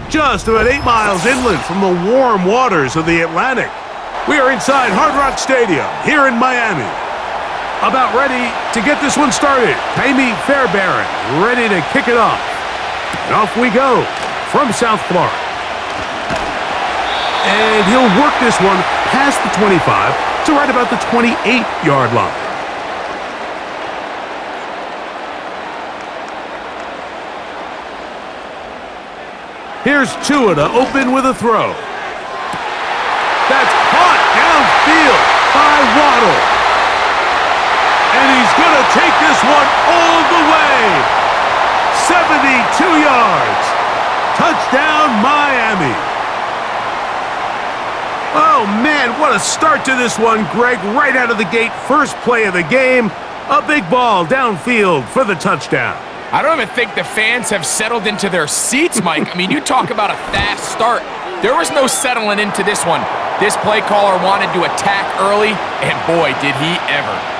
just about 8 miles inland from the warm waters of the Atlantic. We are inside Hard Rock Stadium here in Miami. About ready to get this one started. Jamie Fairbairn ready to kick it off. And off we go from South Florida. And he'll work this one past the 25 to right about the 28-yard line. Here's Tua to open with a throw. That's caught downfield by Waddle. And he's going to take this one all the way. 72 yards. Touchdown, Miami. Oh, man, what a start to this one, Greg. Right out of the gate, first play of the game. A big ball downfield for the touchdown. I don't even think the fans have settled into their seats, Mike. I mean, you talk about a fast start. There was no settling into this one. This play caller wanted to attack early, and boy, did he ever.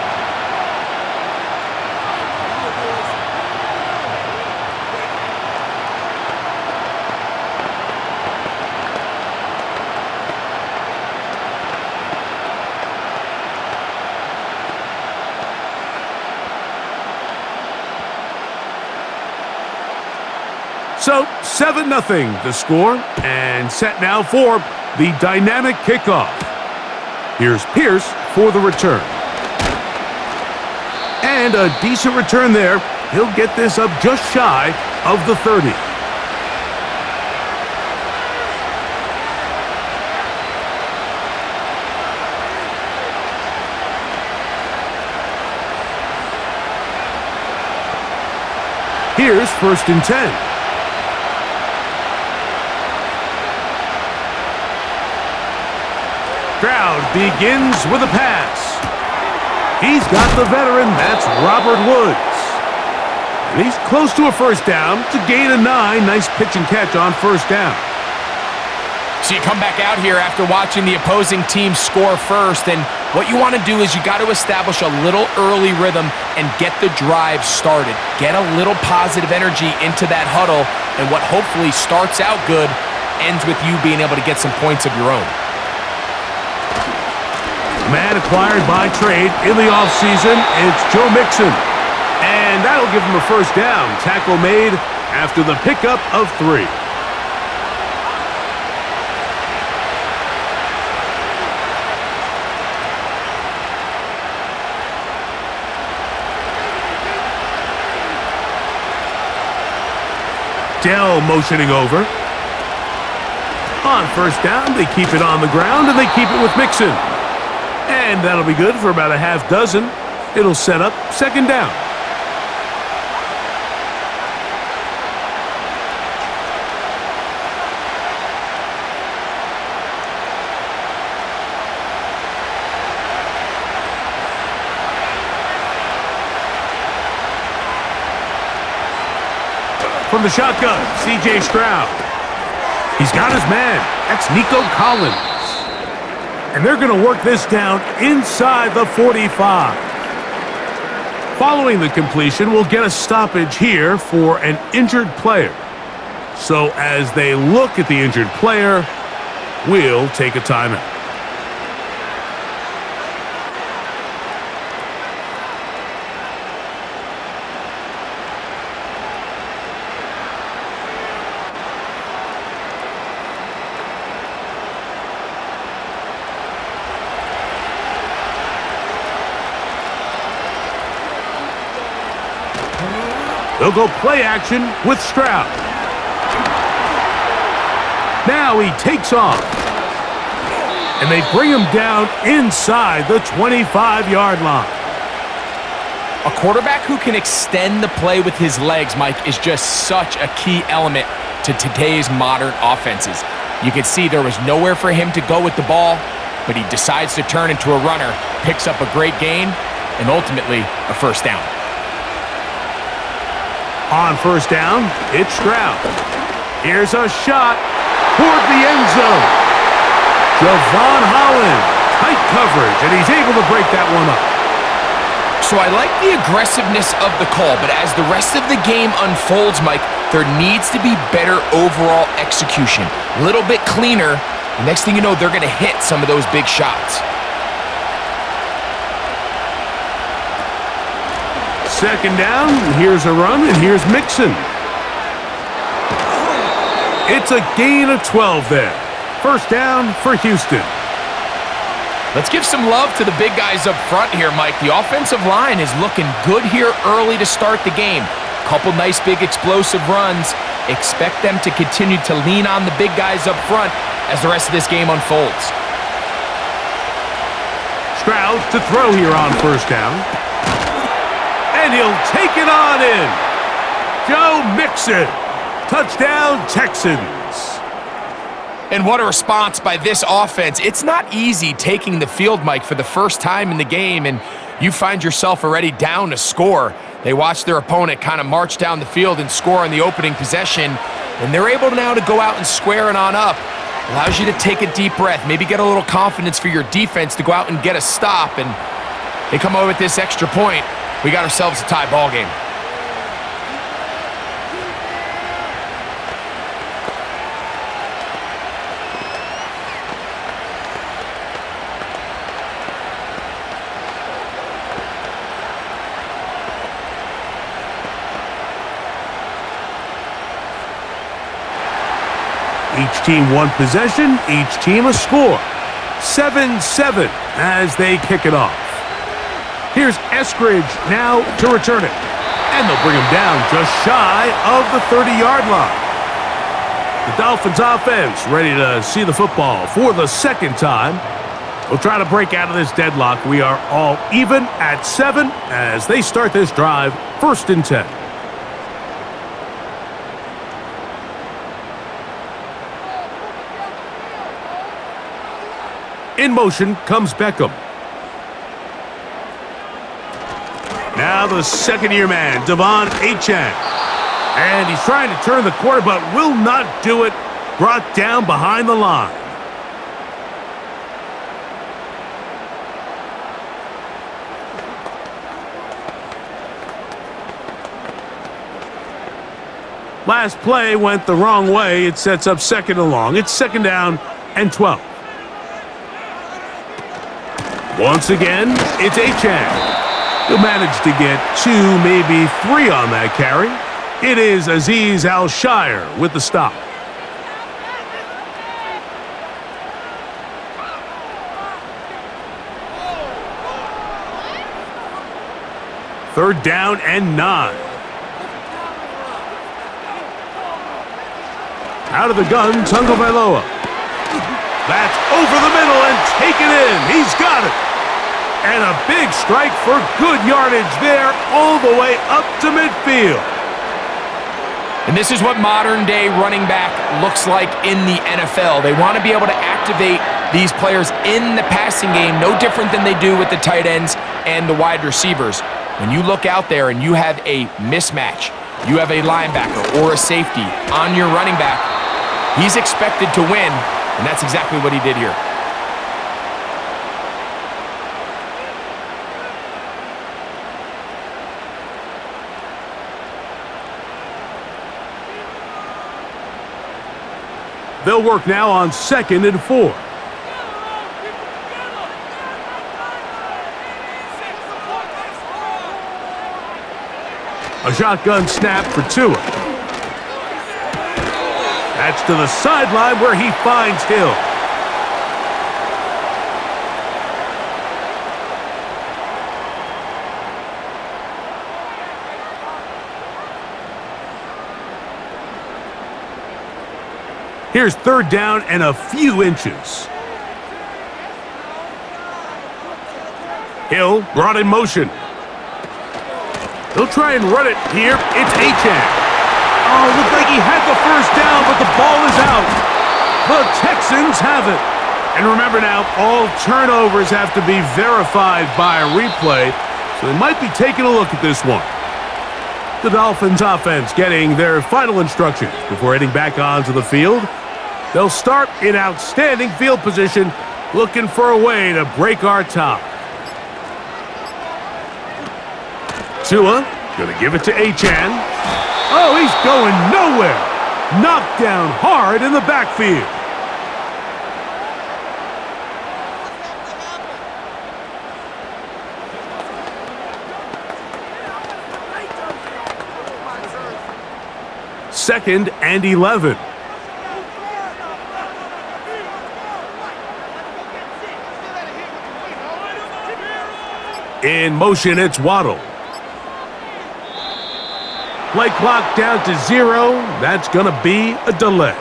So, 7-0 the score, and set now for the dynamic kickoff. Here's Pierce for the return. And a decent return there. He'll get this up just shy of the 30. Here's 1st and 10. Stroud begins with a pass. He's got the veteran, that's Robert Woods. And he's close to a first down to gain a 9. Nice pitch and catch on first down. So you come back out here after watching the opposing team score first, and what you want to do is you got to establish a little early rhythm and get the drive started. Get a little positive energy into that huddle, and what hopefully starts out good ends with you being able to get some points of your own. Man acquired by trade in the offseason, it's Joe Mixon. And that'll give him a first down. Tackle made after the pickup of 3. Dell motioning over. On first down, they keep it on the ground, and they keep it with Mixon. And that'll be good for about a half dozen. It'll set up 2nd down. From the shotgun, C.J. Stroud. He's got his man. That's Nico Collins. And they're going to work this down inside the 45. Following the completion, we'll get a stoppage here for an injured player. So as they look at the injured player, we'll take a timeout. They'll go play action with Stroud. Now he takes off. And they bring him down inside the 25-yard line. A quarterback who can extend the play with his legs, Mike, is just such a key element to today's modern offenses. You can see there was nowhere for him to go with the ball, but he decides to turn into a runner, picks up a great gain, and ultimately a first down. On first down, it's Stroud. Here's a shot toward the end zone. Javon Holland, tight coverage, and he's able to break that one up. So I like the aggressiveness of the call, but as the rest of the game unfolds, Mike, there needs to be better overall execution. A little bit cleaner. The next thing you know, they're going to hit some of those big shots. Second down, here's a run, and here's Mixon. It's a gain of 12 there. First down for Houston. Let's give some love to the big guys up front here, Mike. The offensive line is looking good here early to start the game. Couple nice big explosive runs. Expect them to continue to lean on the big guys up front as the rest of this game unfolds. Stroud to throw here on first down. And he'll take it on in. Joe Mixon. Touchdown, Texans. And what a response by this offense. It's not easy taking the field, Mike, for the first time in the game, and you find yourself already down to score. They watch their opponent kind of march down the field and score on the opening possession, and they're able now to go out and square it on up. Allows you to take a deep breath, maybe get a little confidence for your defense to go out and get a stop, and they come away with this extra point. We got ourselves a tie ball game. Each team one possession, each team a score. 7-7 as they kick it off. Here's Eskridge now to return it. And they'll bring him down just shy of the 30-yard line. The Dolphins offense ready to see the football for the second time. We'll try to break out of this deadlock. We are all even at 7 as they start this drive, 1st and 10. In motion comes Beckham. Now the second-year man, Devon Achane. And he's trying to turn the corner, but will not do it. Brought down behind the line. Last play went the wrong way. It sets up second and long. It's second down and 12. Once again, it's Achane. He'll manage to get 2, maybe 3 on that carry. It is Azeez Al-Shire with the stop. Third down and 9. Out of the gun, Tagovailoa. That's over the middle and taken in. He's got it. And a big strike for good yardage there all the way up to midfield. And this is what modern-day running back looks like in the NFL. They want to be able to activate these players in the passing game, no different than they do with the tight ends and the wide receivers. When you look out there and you have a mismatch, you have a linebacker or a safety on your running back, he's expected to win, and that's exactly what he did here. They'll work now on 2nd and 4. A shotgun snap for Tua. That's to the sideline where he finds Hill. Here's third down and a few inches. Hill brought in motion. He'll try and run it here. It's Achane. Oh, looked like he had the first down, but the ball is out. The Texans have it. And remember now, all turnovers have to be verified by a replay, so they might be taking a look at this one. The Dolphins offense getting their final instructions before heading back onto the field. They'll start in outstanding field position, looking for a way to break our tie. Tua going to give it to Achane. Oh, he's going nowhere. Knocked down hard in the backfield. Second and 11. In motion, it's Waddle. Play clock down to 0. That's going to be a delay.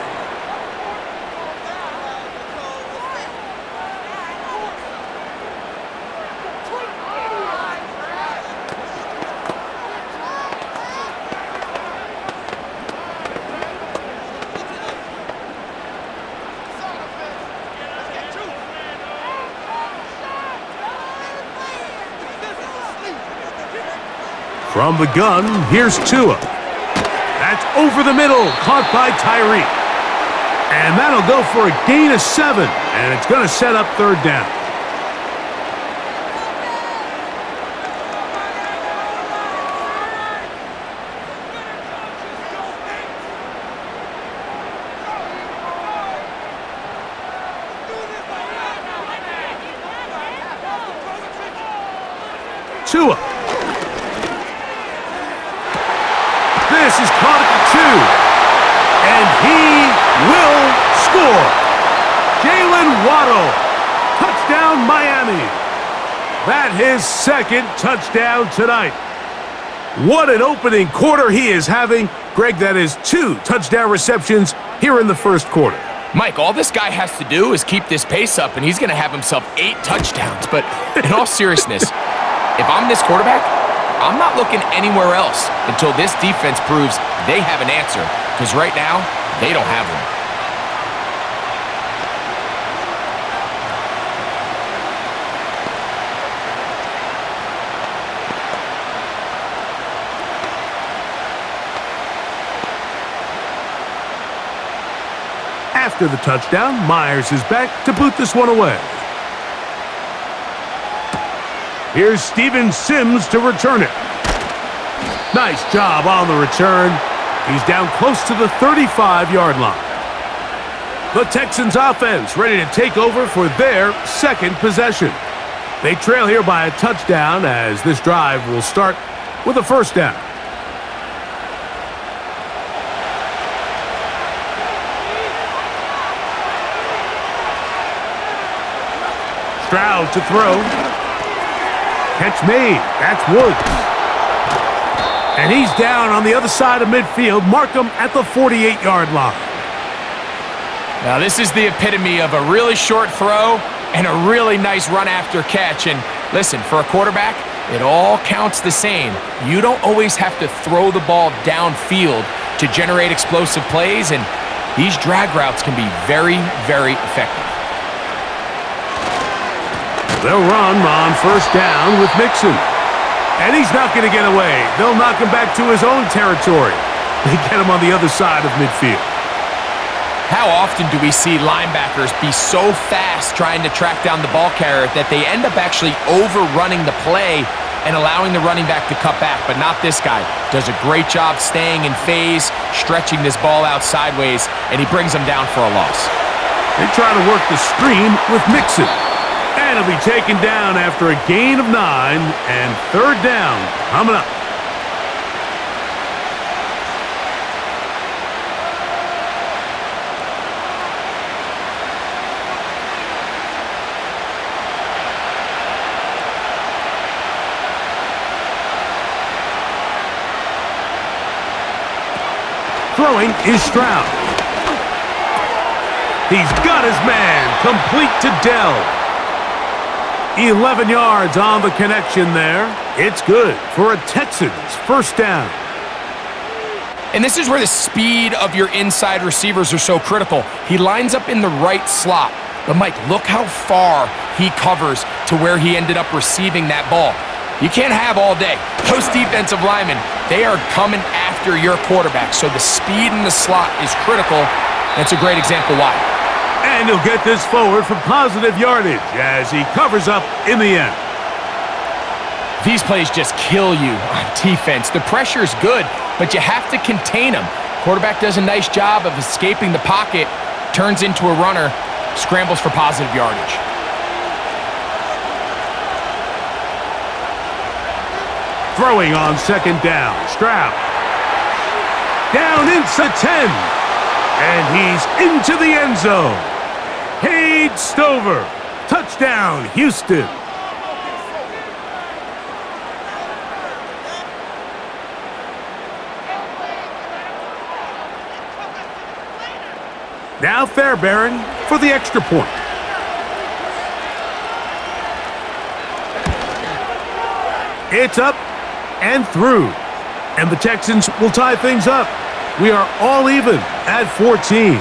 From the gun, here's Tua. That's over the middle, caught by Tyreek. And that'll go for a gain of 7, and it's going to set up third down. Tua. This is caught at the 2, and he will score. Jalen Waddle, touchdown Miami. That his second touchdown tonight. What an opening quarter he is having. Greg, that is 2 touchdown receptions here in the first quarter. Mike, all this guy has to do is keep this pace up, and he's going to have himself 8 touchdowns. But in all seriousness, if I'm this quarterback, I'm not looking anywhere else until this defense proves they have an answer, because right now, they don't have one. After the touchdown, Myers is back to boot this one away. Here's Steven Sims to return it. Nice job on the return. He's down close to the 35-yard line. The Texans offense ready to take over for their second possession. They trail here by a touchdown as this drive will start with a first down. Stroud to throw. Catch made. That's Woods. And he's down on the other side of midfield. Mark him at the 48-yard line. Now, this is the epitome of a really short throw and a really nice run after catch. And listen, for a quarterback, it all counts the same. You don't always have to throw the ball downfield to generate explosive plays, and these drag routes can be very, very effective. They'll run on first down with Mixon. And he's not going to get away. They'll knock him back to his own territory. They get him on the other side of midfield. How often do we see linebackers be so fast trying to track down the ball carrier that they end up actually overrunning the play and allowing the running back to cut back? But not this guy. Does a great job staying in phase, stretching this ball out sideways, and he brings them down for a loss. They try to work the screen with Mixon. And he'll be taken down after a gain of 9, and third down coming up. Throwing is Stroud. He's got his man, complete to Dell. 11 yards on the connection there. It's good for a Texans first down. And this is where the speed of your inside receivers are so critical. He lines up in the right slot. But, Mike, look how far he covers to where he ended up receiving that ball. You can't have all day. Those defensive linemen, they are coming after your quarterback. So the speed in the slot is critical. That's a great example why. And he'll get this forward for positive yardage as he covers up in the end. These plays just kill you on defense. The pressure is good, but you have to contain him. Quarterback does a nice job of escaping the pocket, turns into a runner, scrambles for positive yardage. Throwing on second down, Stroud. Down inside 10. And he's into the end zone. Cade Stover. Touchdown, Houston. Now Fairbairn for the extra point. It's up and through. And the Texans will tie things up. We are all even at 14.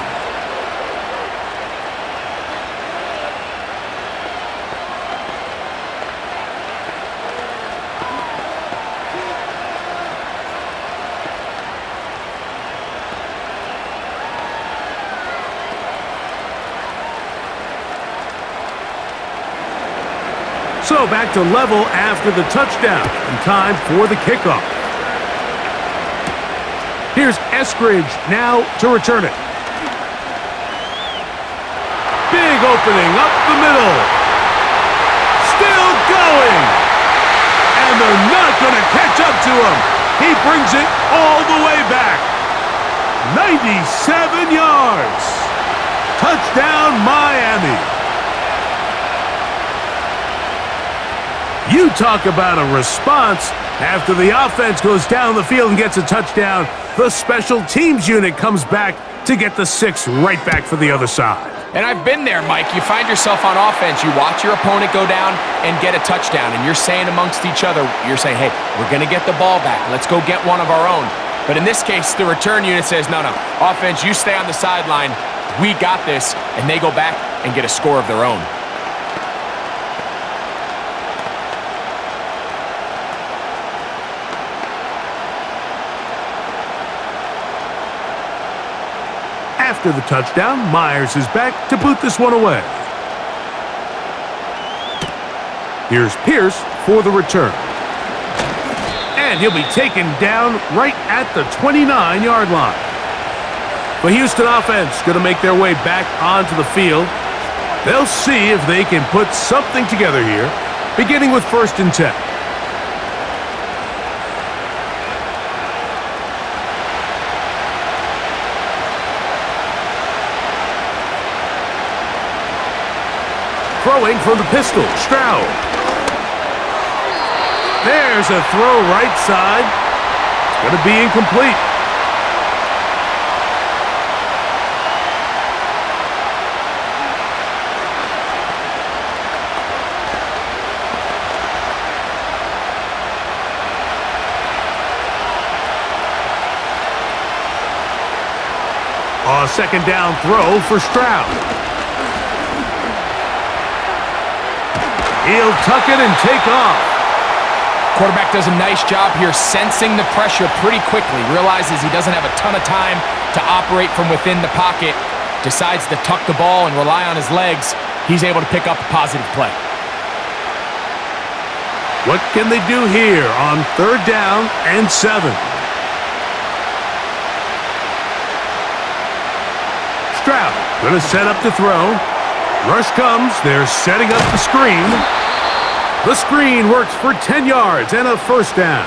So back to level after the touchdown, and time for the kickoff. Here's Eskridge now to return it. Big opening up the middle. Still going. And they're not going to catch up to him. He brings it all the way back. 97 yards. Touchdown, Miami. You talk about a response. After the offense goes down the field and gets a touchdown, the special teams unit comes back to get the 6 right back for the other side. And I've been there, Mike. You find yourself on offense. You watch your opponent go down and get a touchdown, and you're saying amongst each other, you're saying, hey, we're going to get the ball back. Let's go get one of our own. But in this case, the return unit says, no, offense, you stay on the sideline. We got this. And they go back and get a score of their own. After the touchdown, Myers is back to boot this one away. Here's Pierce for the return. And he'll be taken down right at the 29-yard line. The Houston offense going to make their way back onto the field. They'll see if they can put something together here, beginning with 1st and 10. Throwing from the pistol, Stroud. There's a throw right side. It's going to be incomplete. A second down throw for Stroud. He'll tuck it and take off. Quarterback does a nice job here sensing the pressure pretty quickly. Realizes he doesn't have a ton of time to operate from within the pocket. Decides to tuck the ball and rely on his legs. He's able to pick up a positive play. What can they do here on 3rd down and 7? Stroud going to set up to throw. Rush comes. They're setting up the screen. The screen works for 10 yards and a 1st down.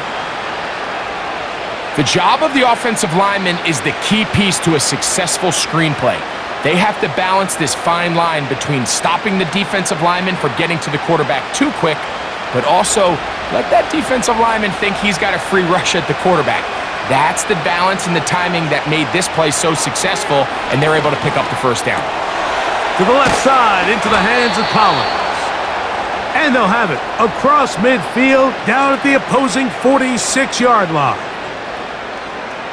The job of the offensive lineman is the key piece to a successful screenplay. They have to balance this fine line between stopping the defensive lineman from getting to the quarterback too quick, but also let that defensive lineman think he's got a free rush at the quarterback. That's the balance and the timing that made this play so successful, and they're able to pick up the 1st down. To the left side, into the hands of Collins. And they'll have it across midfield, down at the opposing 46-yard line.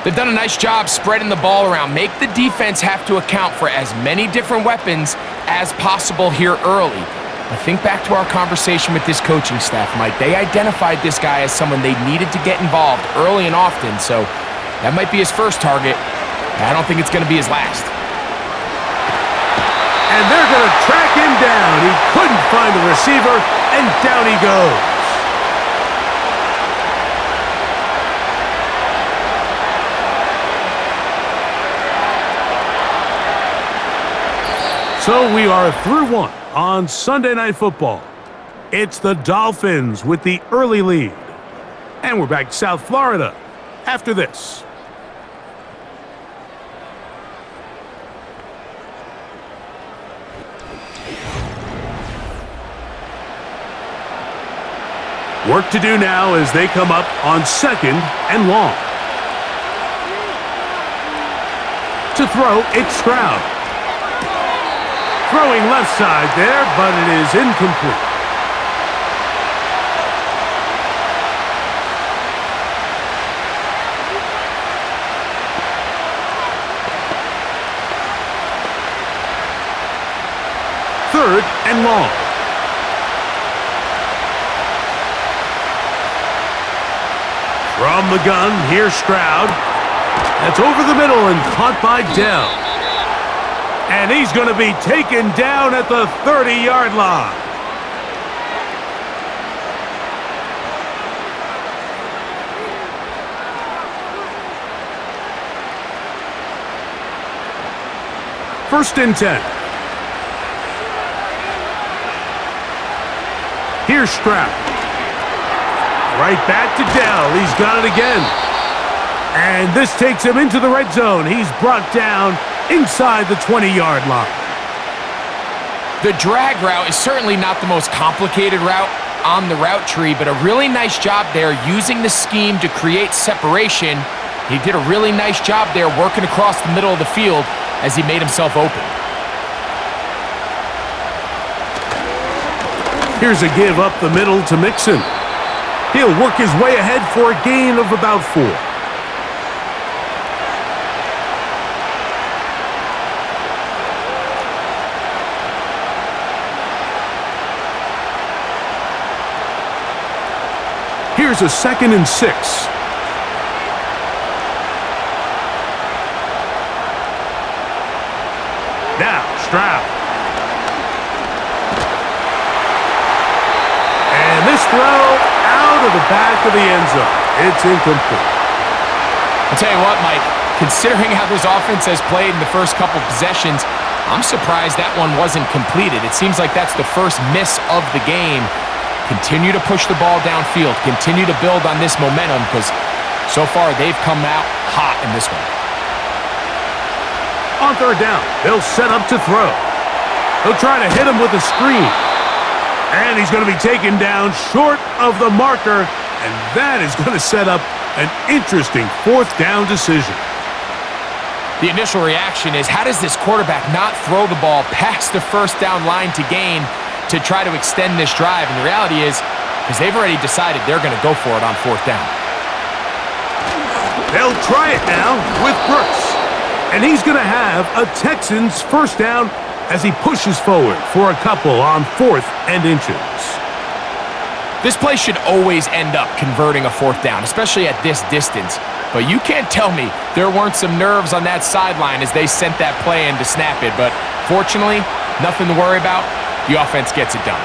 They've done a nice job spreading the ball around. Make the defense have to account for as many different weapons as possible here early. But think back to our conversation with this coaching staff, Mike. They identified this guy as someone they needed to get involved early and often, so that might be his first target. I don't think it's going to be his last. And they're going to track him down. He couldn't find the receiver, and down he goes. So we are through one on Sunday Night Football. It's the Dolphins with the early lead. And we're back to South Florida after this. Work to do now as they come up on 2nd and long. To throw, it's Stroud. Throwing left side there, but it is incomplete. Third and long. From the gun, here's Stroud. That's over the middle and caught by Dell. And he's going to be taken down at the 30-yard line. First and 10. Here's Stroud. Right back to Dell. He's got it again. And this takes him into the red zone. He's brought down inside the 20-yard line. The drag route is certainly not the most complicated route on the route tree, but a really nice job there using the scheme to create separation. He did a really nice job there working across the middle of the field as he made himself open. Here's a give up the middle to Mixon. He'll work his way ahead for a gain of about 4. Here's a 2nd and 6. Now, Stroud. And this throw out of the back of the end zone. It's incomplete. I'll tell you what, Mike, considering how this offense has played in the first couple possessions, I'm surprised that one wasn't completed. It seems like that's the first miss of the game. Continue to push the ball downfield. Continue to build on this momentum because so far they've come out hot in this one. On third down, they'll set up to throw. He'll try to hit him with a screen. And he's going to be taken down short of the marker, and that is going to set up an interesting 4th down decision. The initial reaction is, how does this quarterback not throw the ball past the first down line to gain to try to extend this drive? And the reality is, because they've already decided they're going to go for it on 4th down. They'll try it now with Brooks. And he's going to have a Texans first down as he pushes forward for a couple on 4th and inches. This play should always end up converting a 4th down, especially at this distance. But you can't tell me there weren't some nerves on that sideline as they sent that play in to snap it. But fortunately, nothing to worry about. The offense gets it done.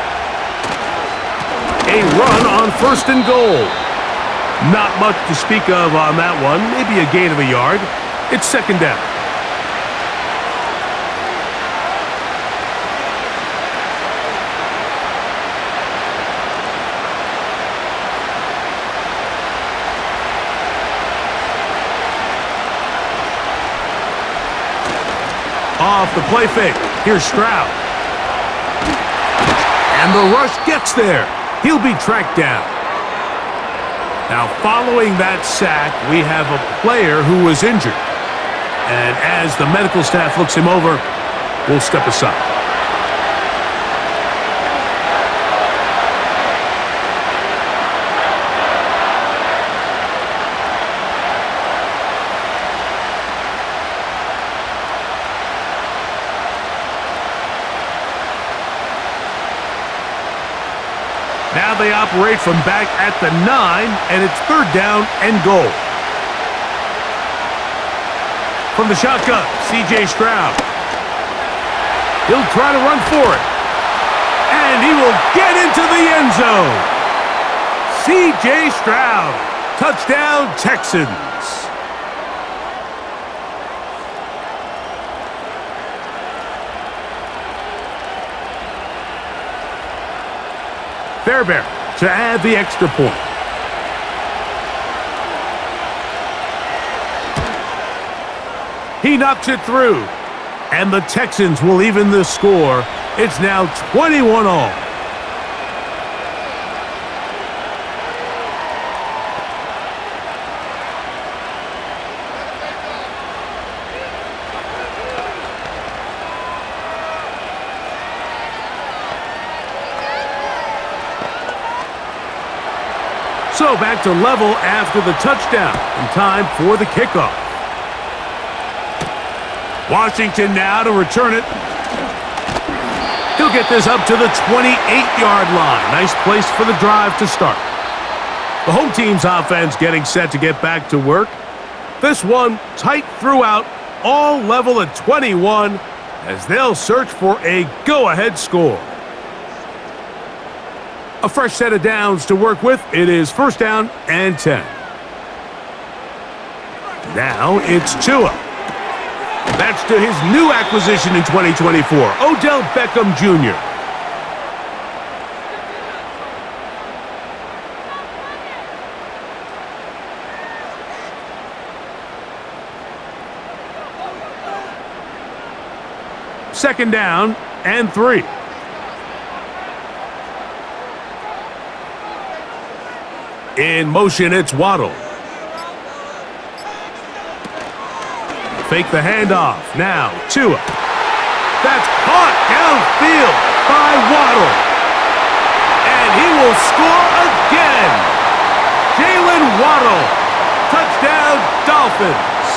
A run on 1st and goal. Not much to speak of on that one. Maybe a gain of a yard. It's 2nd down. Off the play fake. Here's Stroud. And the rush gets there. He'll be tracked down. Now, following that sack, we have a player who was injured. And as the medical staff looks him over, we'll step aside. Now they operate from back at the 9, and it's 3rd down and goal. From the shotgun, C.J. Stroud. He'll try to run for it. And he will get into the end zone. C.J. Stroud. Touchdown, Texans. Fairbairn to add the extra point. He knocks it through, and the Texans will even the score. It's now 21-all. So back to level after the touchdown, and time for the kickoff. Washington now to return it. He'll get this up to the 28-yard line. Nice place for the drive to start. The home team's offense getting set to get back to work. This one tight throughout, all level at 21, as they'll search for a go-ahead score. A fresh set of downs to work with. It is first down and 10. Now it's Tua. That's to his new acquisition in 2024, Odell Beckham Jr. Second down and 3. In motion, it's Waddle. Fake the handoff. Now, Tua. That's caught downfield by Waddle. And he will score again. Jalen Waddle. Touchdown, Dolphins.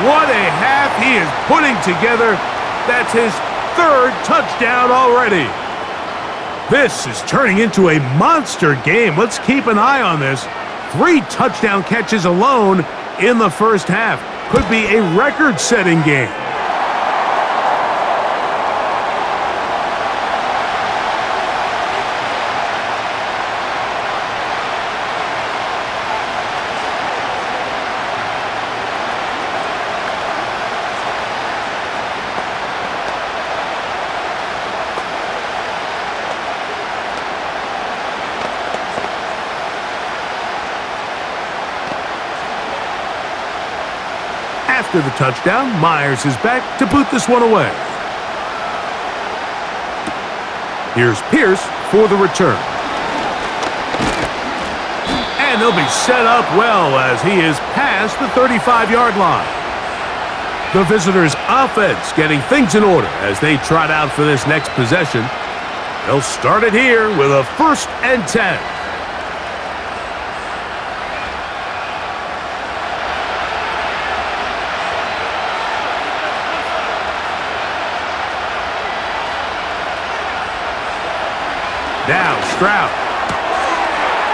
What a half he is putting together. That's his third touchdown already. This is turning into a monster game. Let's keep an eye on this. 3 touchdown catches alone in the first half. Could be a record-setting game. After the touchdown, Myers is back to boot this one away. Here's Pierce for the return. And they'll be set up well as he is past the 35-yard line. The visitors' offense getting things in order as they trot out for this next possession. They'll start it here with a first and 10. Now Stroud.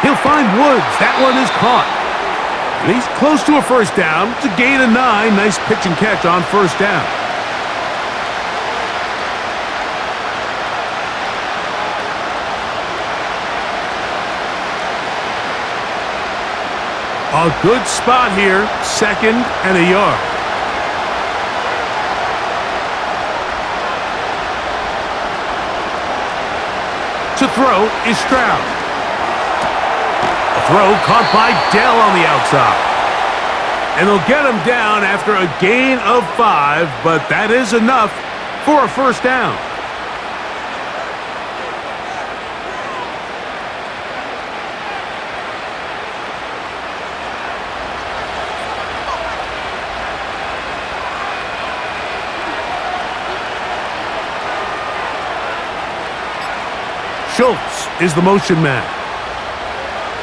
He'll find Woods. That one is caught. And he's close to a first down. It's a gain of 9. Nice pitch and catch on first down. A good spot here. Second and a yard. To throw is Stroud. A throw caught by Dell on the outside. And they'll get him down after a gain of 5, but that is enough for a first down. Schultz is the motion man.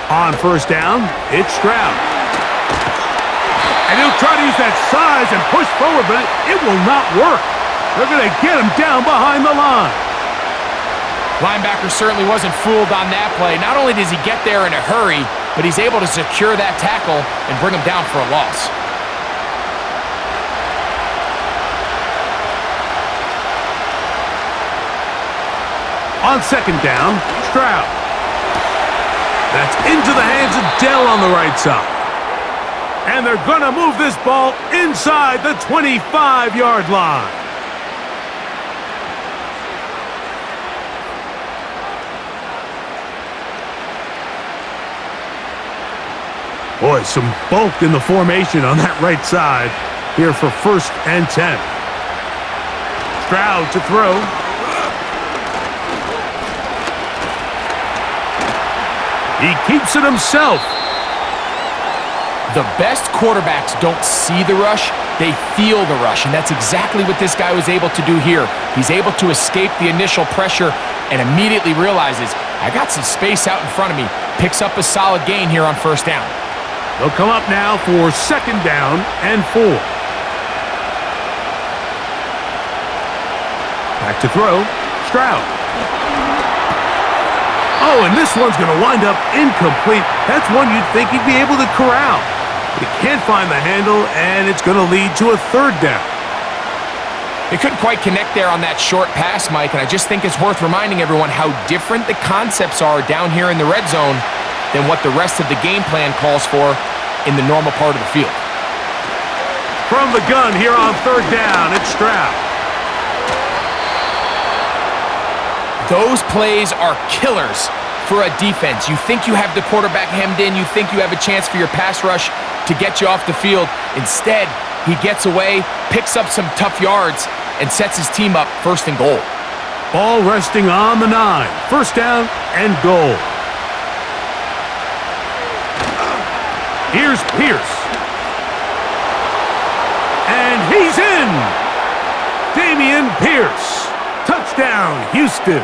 On first down, it's Stroud. And he'll try to use that size and push forward, but it will not work. They're going to get him down behind the line. Linebacker certainly wasn't fooled on that play. Not only does he get there in a hurry, but he's able to secure that tackle and bring him down for a loss. On second down, Stroud. That's into the hands of Dell on the right side. And they're going to move this ball inside the 25-yard line. Boy, some bulk in the formation on that right side here for 1st and 10. Stroud to throw. He keeps it himself. The best quarterbacks don't see the rush, they feel the rush, and that's exactly what this guy was able to do here. He's able to escape the initial pressure and immediately realizes, I got some space out in front of me. Picks up a solid gain here on 1st down. They'll come up now for 2nd down and 4. Back to throw. Stroud. Oh, and this one's going to wind up incomplete. That's one you'd think he'd be able to corral. But he can't find the handle, and it's going to lead to a 3rd down. They couldn't quite connect there on that short pass, Mike, and I just think it's worth reminding everyone how different the concepts are down here in the red zone than what the rest of the game plan calls for in the normal part of the field. From the gun here on 3rd down, it's Stroud. Those plays are killers for a defense. You think you have the quarterback hemmed in. You think you have a chance for your pass rush to get you off the field. Instead, he gets away, picks up some tough yards, and sets his team up 1st and goal. Ball resting on the 9. 1st down and goal. Here's Pierce. And he's in! Dameon Pierce. Touchdown, Houston.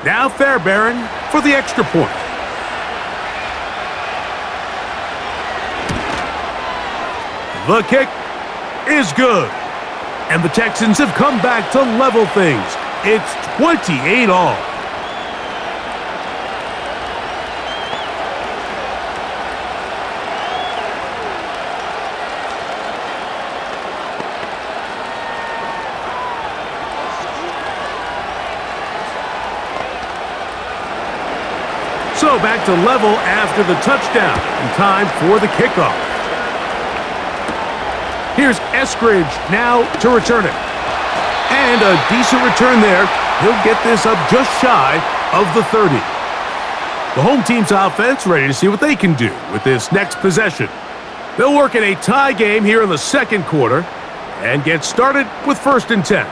Now Fairbairn for the extra point. The kick is good. And the Texans have come back to level things. It's 28-all. So back to level after the touchdown, and time for the kickoff. Here's Eskridge now to return it. And a decent return there. He'll get this up just shy of the 30. The home team's offense ready to see what they can do with this next possession. They'll work in a tie game here in the 2nd quarter and get started with 1st and 10.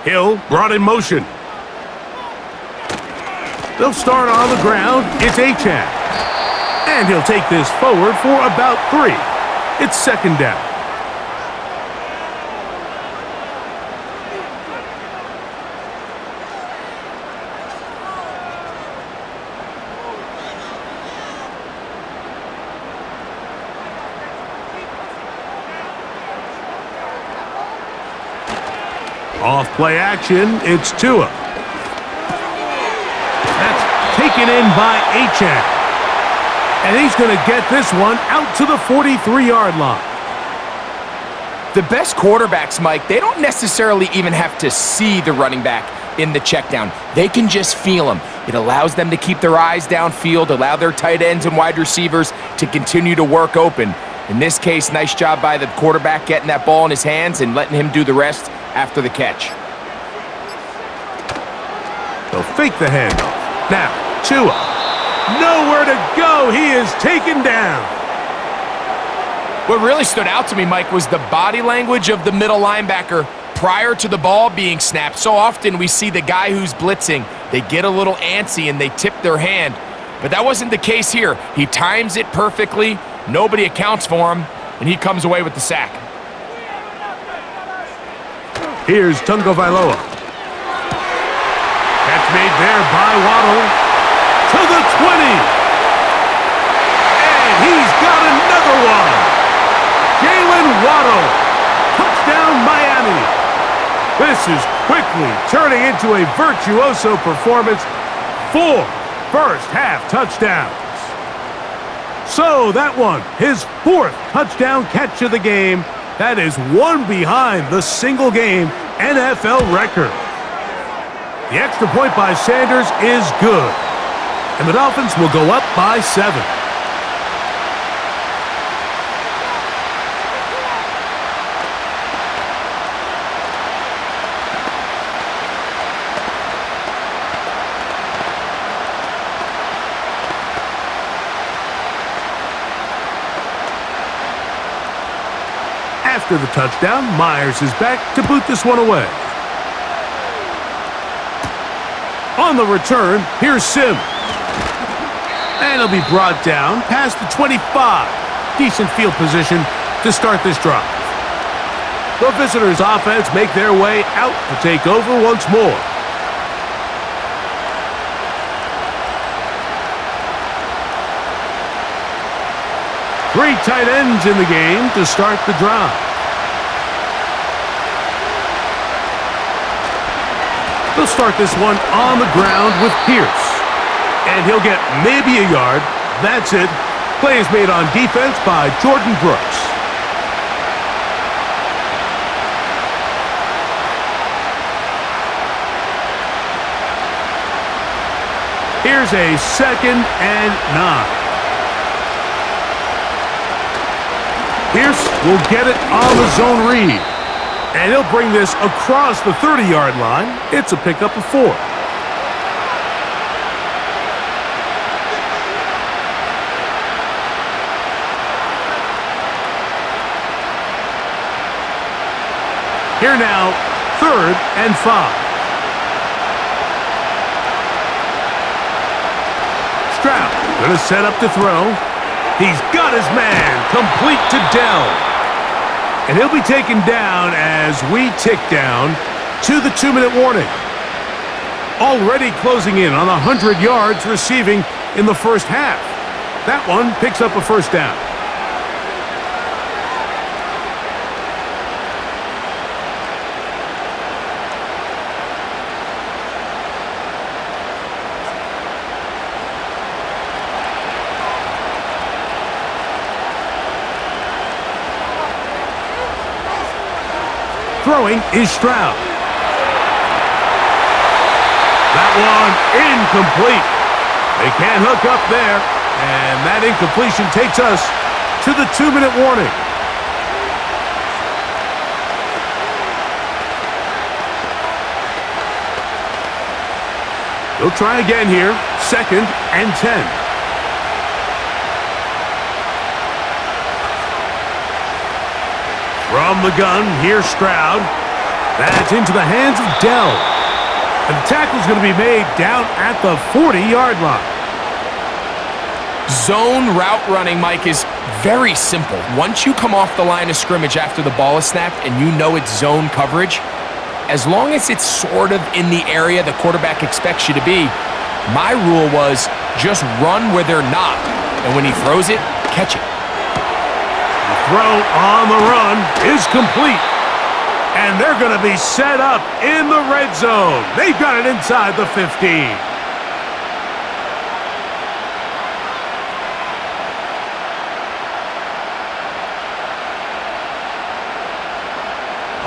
Hill brought in motion. They'll start on the ground. It's Achane. And he'll take this forward for about 3. It's 2nd down. Off play action, it's Tua. That's taken in by Achane. And he's going to get this one out to the 43-yard line. The best quarterbacks, Mike, they don't necessarily even have to see the running back in the check down. They can just feel him. It allows them to keep their eyes downfield, allow their tight ends and wide receivers to continue to work open. In this case, nice job by the quarterback getting that ball in his hands and letting him do the rest after the catch. They'll fake the handoff. Now, Tua. Nowhere to go. He is taken down. What really stood out to me, Mike, was the body language of the middle linebacker prior to the ball being snapped. So often we see the guy who's blitzing, they get a little antsy and they tip their hand. But that wasn't the case here. He times it perfectly. Nobody accounts for him, and he comes away with the sack. Here's Tunga Vailoa. Catch made there by Waddle to the 20. And he's got another one. Jalen Waddle. Touchdown, Miami. This is quickly turning into a virtuoso performance. 4 first-half touchdowns. So that one, his 4th touchdown catch of the game. That is one behind the single-game NFL record. The extra point by Sanders is good. and the Dolphins will go up by 7. After the touchdown, Myers is back to boot this one away. On the return, here's Sim. And he'll be brought down past the 25. Decent field position to start this drive. The visitors' offense make their way out to take over once more. Three tight ends in the game to start the drive. They'll start this one on the ground with Pierce. And he'll get maybe a yard. That's it. Play is made on defense by Jordan Brooks. Here's a 2nd and 9. Pierce will get it on the zone read. And he'll bring this across the 30-yard line. It's a pickup of 4. Here now, 3rd and 5. Stroud going to set up to throw. He's got his man complete to Dell. And he'll be taken down as we tick down to the 2-minute warning. Already closing in on 100 yards receiving in the first half. That one picks up a first down. Throwing is Stroud. That one incomplete. They can't hook up there, and that incompletion takes us to the 2-minute warning. They'll try again here, 2nd and 10. From the gun, here's Stroud. That's into the hands of Dell. And the tackle's going to be made down at the 40-yard line. Zone route running, Mike, is very simple. Once you come off the line of scrimmage after the ball is snapped and you know it's zone coverage, as long as it's sort of in the area the quarterback expects you to be, my rule was just run where they're not. And when he throws it, catch it. Throw on the run is complete. And they're going to be set up in the red zone. They've got it inside the 15.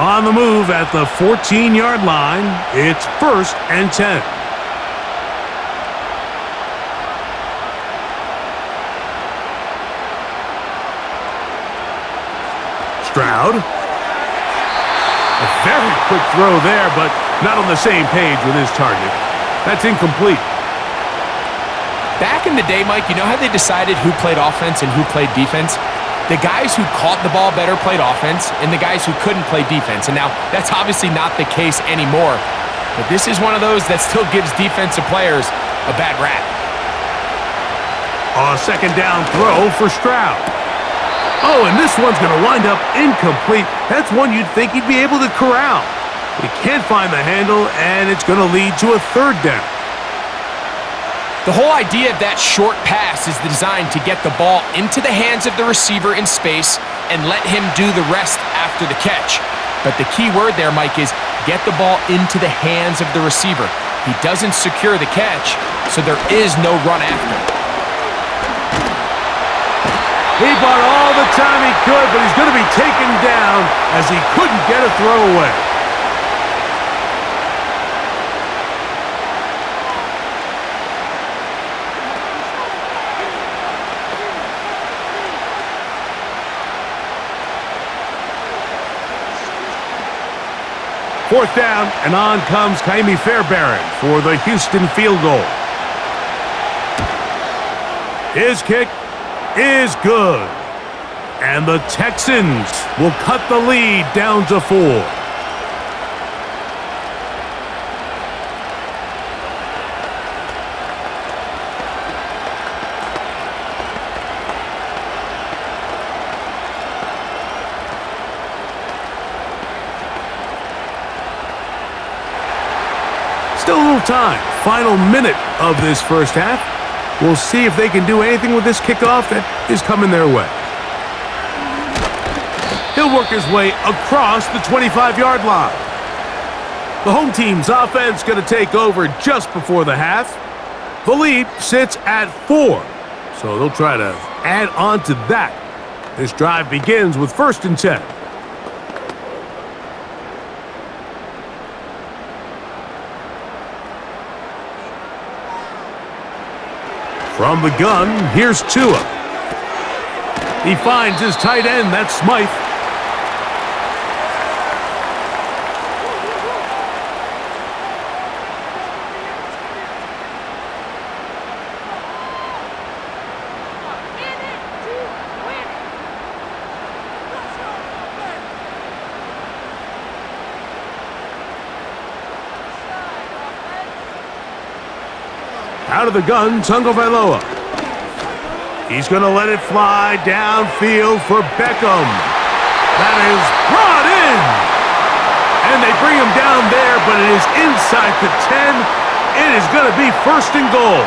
On the move at the 14-yard line, it's 1st and 10. Stroud. A very quick throw there, but not on the same page with his target. That's incomplete. Back in the day, Mike, you know how they decided who played offense and who played defense? The guys who caught the ball better played offense, and the guys who couldn't play defense. And now, that's obviously not the case anymore. But this is one of those that still gives defensive players a bad rap. A 2nd down throw for Stroud. Oh, and this one's going to wind up incomplete. That's one you'd think he'd be able to corral. But he can't find the handle, and it's going to lead to a 3rd down. The whole idea of that short pass is designed to get the ball into the hands of the receiver in space and let him do the rest after the catch. But the key word there, Mike, is get the ball into the hands of the receiver. He doesn't secure the catch, so there is no run after. He bought all the time he could, but he's going to be taken down as he couldn't get a throw away. 4th down, and on comes Kaimi Fairbairn for the Houston field goal. His kick is good. And the Texans will cut the lead down to 4. Still a little time. Final minute of this first half. We'll see if they can do anything with this kickoff that is coming their way. He'll work his way across the 25-yard line. The home team's offense going to take over just before the half. The lead sits at 4, so they'll try to add on to that. This drive begins with 1st and 10. From the gun, here's Tua. He finds his tight end, that's Smythe. Out of the gun, Tagovailoa. He's going to let it fly downfield for Beckham. That is brought in. And they bring him down there, but it is inside the 10. It is going to be 1st and goal.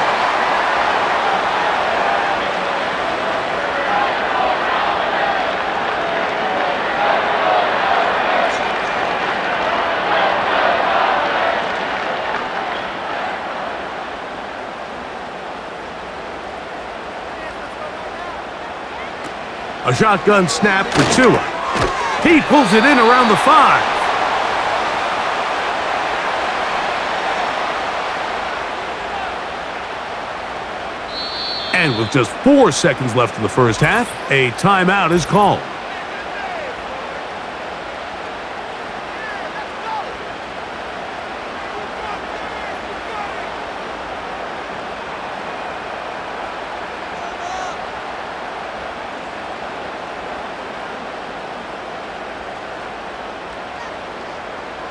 A shotgun snap for Tua. He pulls it in around the 5. And with just 4 seconds left in the first half, a timeout is called.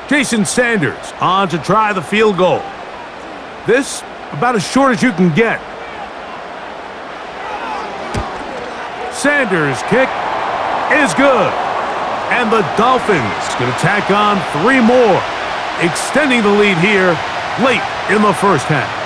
Jason Sanders on to try the field goal. This about as short as you can get. Sanders' kick is good. And the Dolphins going to tack on 3 more, extending the lead here late in the first half.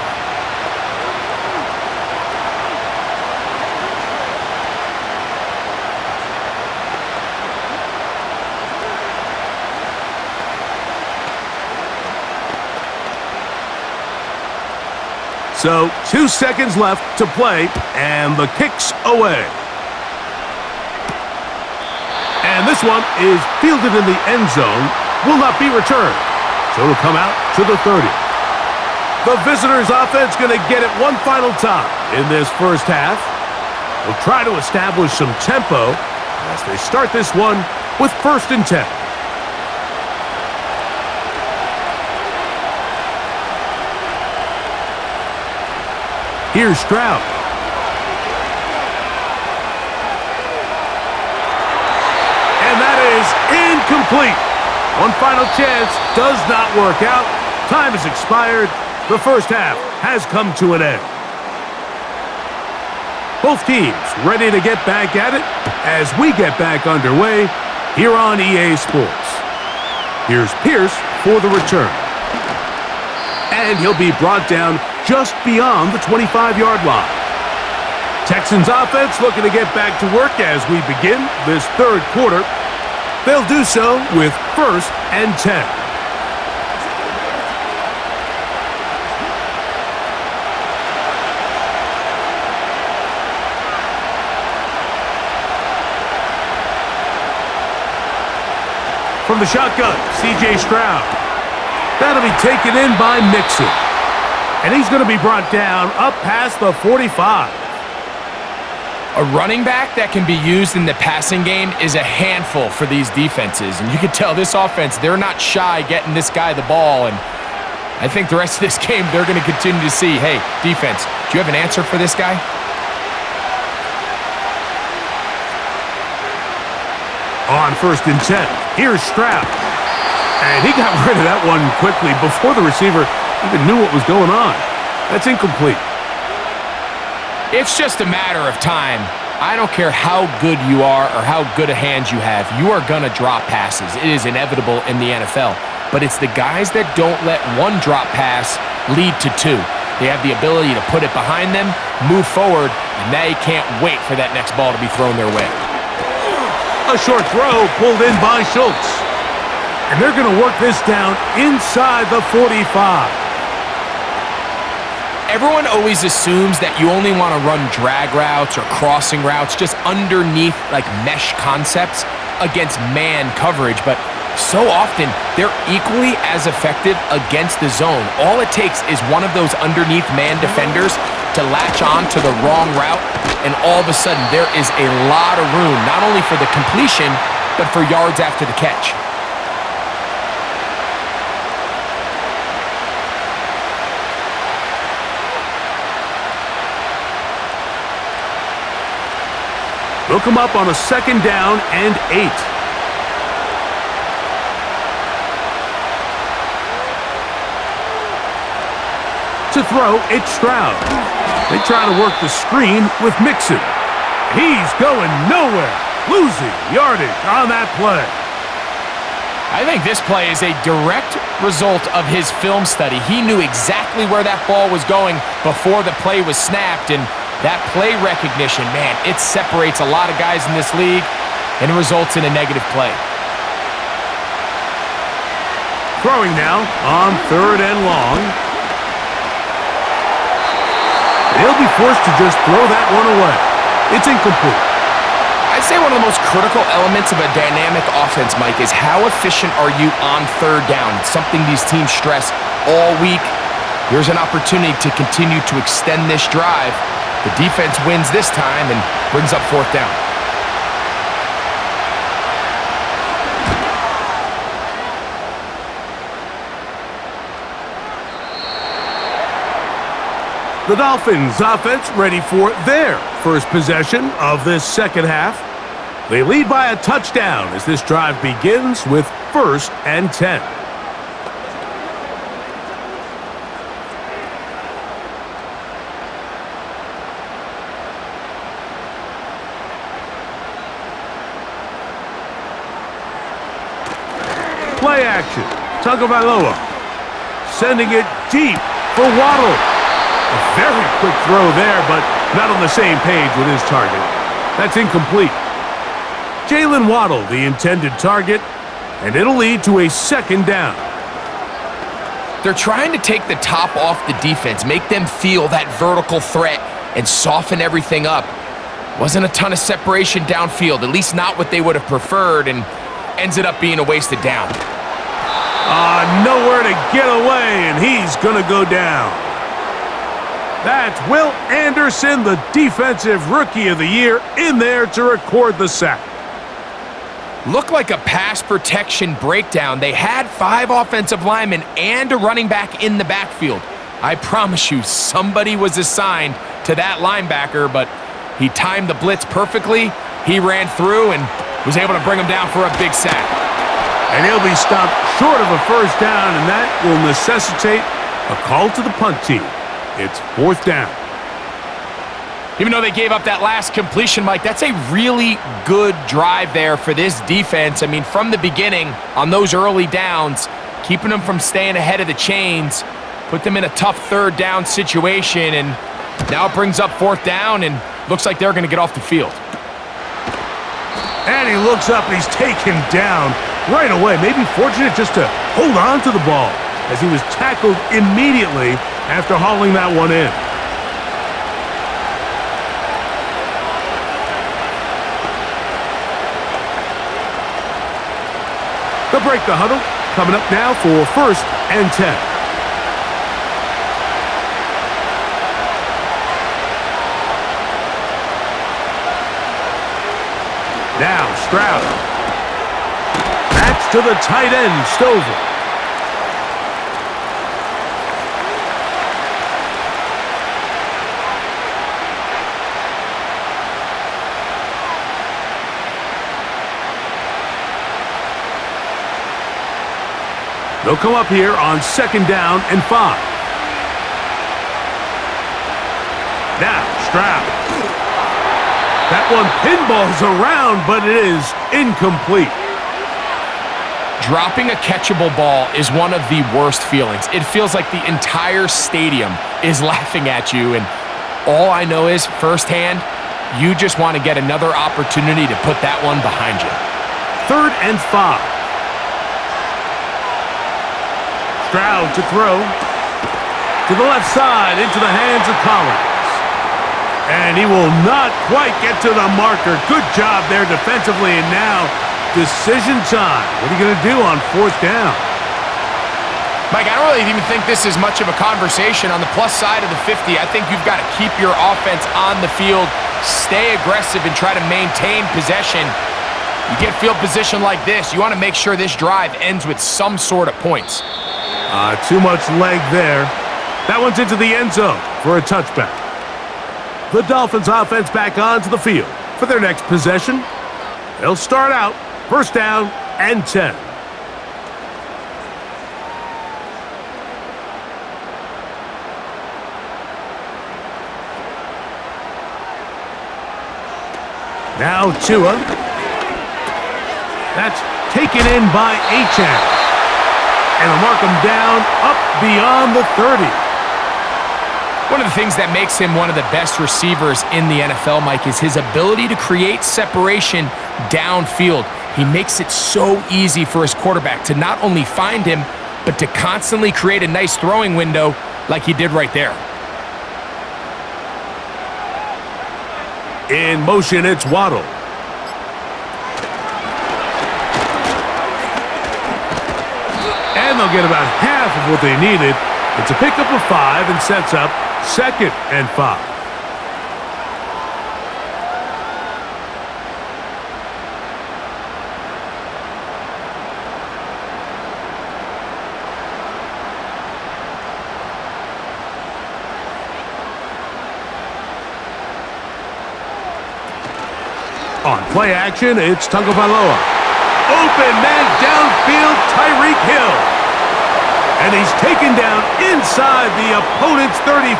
So 2 seconds left to play, and the kick's away. And this one is fielded in the end zone, will not be returned. So it'll come out to the 30. The visitors' offense going to get it one final time in this first half. They'll try to establish some tempo as they start this one with 1st and 10. Here's Stroud. And that is incomplete. One final chance does not work out. Time has expired. The first half has come to an end. Both teams ready to get back at it as we get back underway here on EA Sports. Here's Pierce for the return. And he'll be brought down just beyond the 25-yard line. Texans offense looking to get back to work as we begin this 3rd quarter. They'll do so with 1st and 10. From the shotgun, C.J. Stroud. That'll be taken in by Mixon. And he's going to be brought down up past the 45. A running back that can be used in the passing game is a handful for these defenses. And you can tell this offense, they're not shy getting this guy the ball. And I think the rest of this game, they're going to continue to see, hey, defense, do you have an answer for this guy? On 1st and 10, here's Stroud. And he got rid of that one quickly before the receiver even knew what was going on. That's incomplete. It's just a matter of time. I don't care how good you are or how good a hand you have. You are going to drop passes. It is inevitable in the NFL. But it's the guys that don't let one drop pass lead to two. They have the ability to put it behind them, move forward, and they can't wait for that next ball to be thrown their way. A short throw pulled in by Schultz. And they're going to work this down inside the 45. Everyone always assumes that you only want to run drag routes or crossing routes just underneath like mesh concepts against man coverage, but so often they're equally as effective against the zone. All it takes is one of those underneath man defenders to latch on to the wrong route, and all of a sudden there is a lot of room, not only for the completion, but for yards after the catch. They'll come up on a 2nd down and 8. To throw, it's Stroud. They try to work the screen with Mixon. He's going nowhere, losing yardage on that play. I think this play is a direct result of his film study. He knew exactly where that ball was going before the play was snapped, and that play recognition, man, it separates a lot of guys in this league and results in a negative play. Throwing now on 3rd and long. He'll be forced to just throw that one away. It's incomplete. I'd say one of the most critical elements of a dynamic offense, Mike, is how efficient are you on 3rd down? It's something these teams stress all week. Here's an opportunity to continue to extend this drive. The defense wins this time and brings up 4th down. The Dolphins offense ready for their first possession of this 2nd half. They lead by a touchdown as this drive begins with 1st and 10. Play action. Tagovailoa sending it deep for Waddle. A very quick throw there, but not on the same page with his target. That's incomplete. Jalen Waddle, the intended target, and it'll lead to a 2nd down. They're trying to take the top off the defense, make them feel that vertical threat, and soften everything up. Wasn't a ton of separation downfield, at least not what they would have preferred, and ends it up being a wasted down. Nowhere to get away, and he's going to go down. That's Will Anderson, the Defensive Rookie of the Year, in there to record the sack. Looked like a pass protection breakdown. They had 5 offensive linemen and a running back in the backfield. I promise you, somebody was assigned to that linebacker, but he timed the blitz perfectly. He ran through and was able to bring him down for a big sack. And he'll be stopped short of a 1st down, and that will necessitate a call to the punt team. It's 4th down. Even though they gave up that last completion, Mike, that's a really good drive there for this defense. I mean, from the beginning, on those early downs, keeping them from staying ahead of the chains, put them in a tough 3rd down situation, and now it brings up 4th down, and looks like they're going to get off the field. And he looks up, and he's taken down right away. Maybe fortunate just to hold on to the ball as he was tackled immediately after hauling that one in. They'll break the huddle. Coming up now for 1st and 10. Now Stroud. That's to the tight end, Stover. They'll come up here on 2nd down and 5. Now, Stroud. That one pinballs around, but it is incomplete. Dropping a catchable ball is one of the worst feelings. It feels like the entire stadium is laughing at you, and all I know is, firsthand, you just want to get another opportunity to put that one behind you. 3rd and 5. Stroud to throw. To the left side, into the hands of Collins. And he will not quite get to the marker. Good job there defensively, and now decision time. What are you going to do on 4th down? Mike, I don't really even think this is much of a conversation. On the plus side of the 50, I think you've got to keep your offense on the field, stay aggressive, and try to maintain possession. You get field position like this, you want to make sure this drive ends with some sort of points. Too much leg there. That one's into the end zone for a touchback. The Dolphins offense back onto the field for their next possession. They'll start out 1st down and 10. Now Tua. That's taken in by Achane. And they'll mark him down up beyond the 30. One of the things that makes him one of the best receivers in the NFL, Mike, is his ability to create separation downfield. He makes it so easy for his quarterback to not only find him, but to constantly create a nice throwing window like he did right there. In motion, it's Waddle. And they'll get about half of what they needed. It's a pickup of 5 and sets up 2nd and 5. On play action, it's Tagovailoa. Open man downfield, Tyreek Hill. And he's taken down inside the opponent's 35.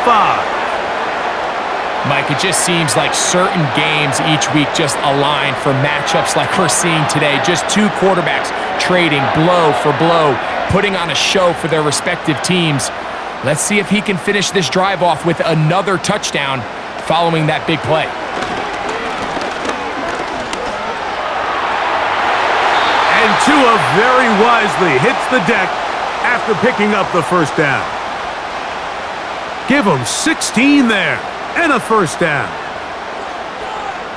Mike, it just seems like certain games each week just align for matchups like we're seeing today. Just two quarterbacks trading blow for blow, putting on a show for their respective teams. Let's see if he can finish this drive off with another touchdown following that big play. And Tua very wisely hits the deck after picking up the 1st down. Give him 16 there and a 1st down.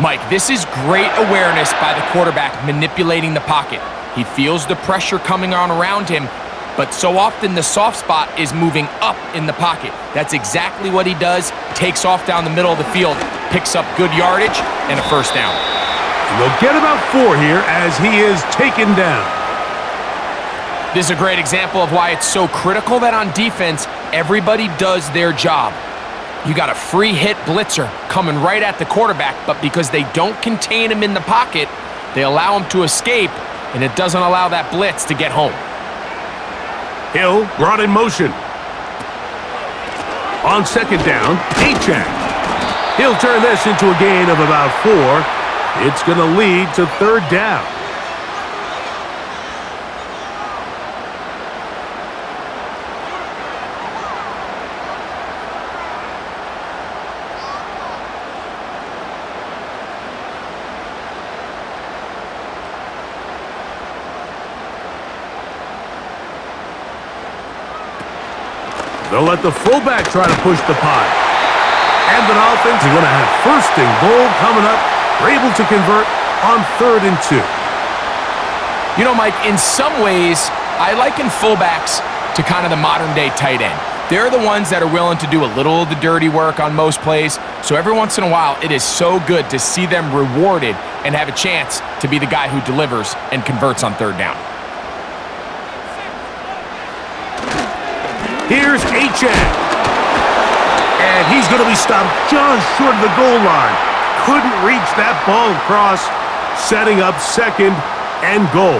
Mike, this is great awareness by the quarterback manipulating the pocket. He feels the pressure coming on around him, but so often the soft spot is moving up in the pocket. That's exactly what he does. Takes off down the middle of the field, picks up good yardage, and a 1st down. And they'll get about 4 here as he is taken down. This is a great example of why it's so critical that on defense, everybody does their job. You got a free hit blitzer coming right at the quarterback, but because they don't contain him in the pocket, they allow him to escape, and it doesn't allow that blitz to get home. Hill brought in motion. On 2nd down, Achane. He'll turn this into a gain of about 4. It's going to lead to 3rd down. They'll let the fullback try to push the pile. And the Dolphins are going to have 1st and goal coming up. They're able to convert on 3rd and 2. You know, Mike, in some ways, I liken fullbacks to kind of the modern-day tight end. They're the ones that are willing to do a little of the dirty work on most plays. So every once in a while, it is so good to see them rewarded and have a chance to be the guy who delivers and converts on third down. Here's H.N. And he's going to be stopped just short of the goal line. Couldn't reach that ball across, setting up second and goal.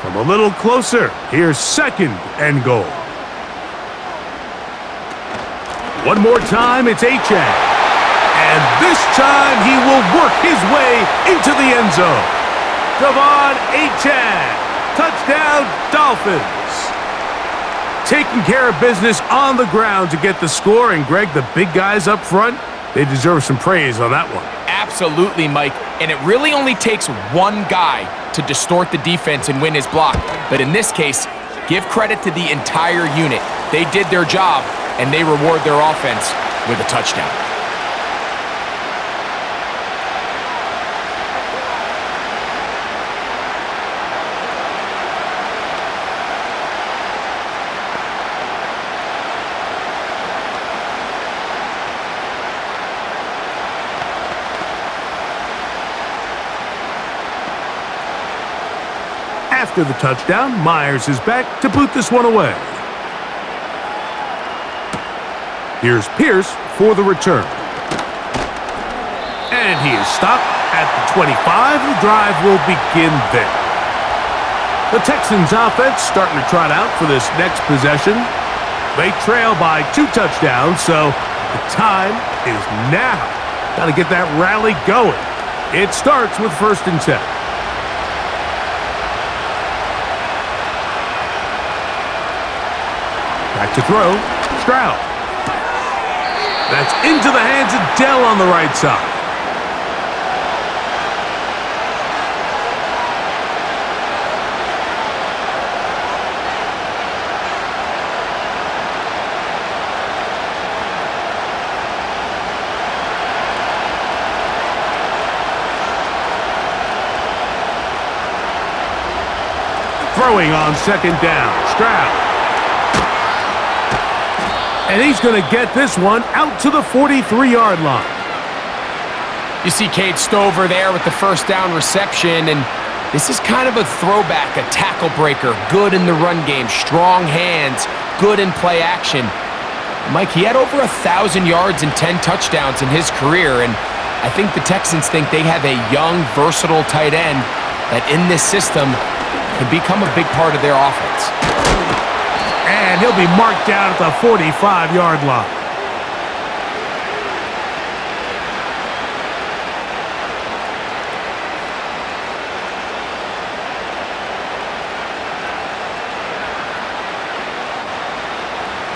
From a little closer, here's second and goal. One more time, it's H.N. And this time he will work his way into the end zone. Devon H.N. Touchdown, Dolphins. Taking care of business on the ground to get the score. And, Greg, the big guys up front, they deserve some praise on that one. Absolutely, Mike. And it really only takes one guy to distort the defense and win his block. But in this case, give credit to the entire unit. They did their job, and they reward their offense with a touchdown. After the touchdown, Myers is back to boot this one away. Here's Pierce for the return. And he is stopped at the 25. The drive will begin there. The Texans offense starting to trot out for this next possession. They trail by 2 touchdowns, so the time is now. Got to get that rally going. It starts with 1st and 10. Back to throw, Stroud. That's into the hands of Dell on the right side. Throwing on 2nd down, Stroud. And he's going to get this one out to the 43-yard line. You see Cade Stover there with the 1st down reception, and this is kind of a throwback, a tackle breaker, good in the run game, strong hands, good in play action. Mike, he had over 1,000 yards and 10 touchdowns in his career, and I think the Texans think they have a young, versatile tight end that in this system could become a big part of their offense. And he'll be marked down at the 45-yard line.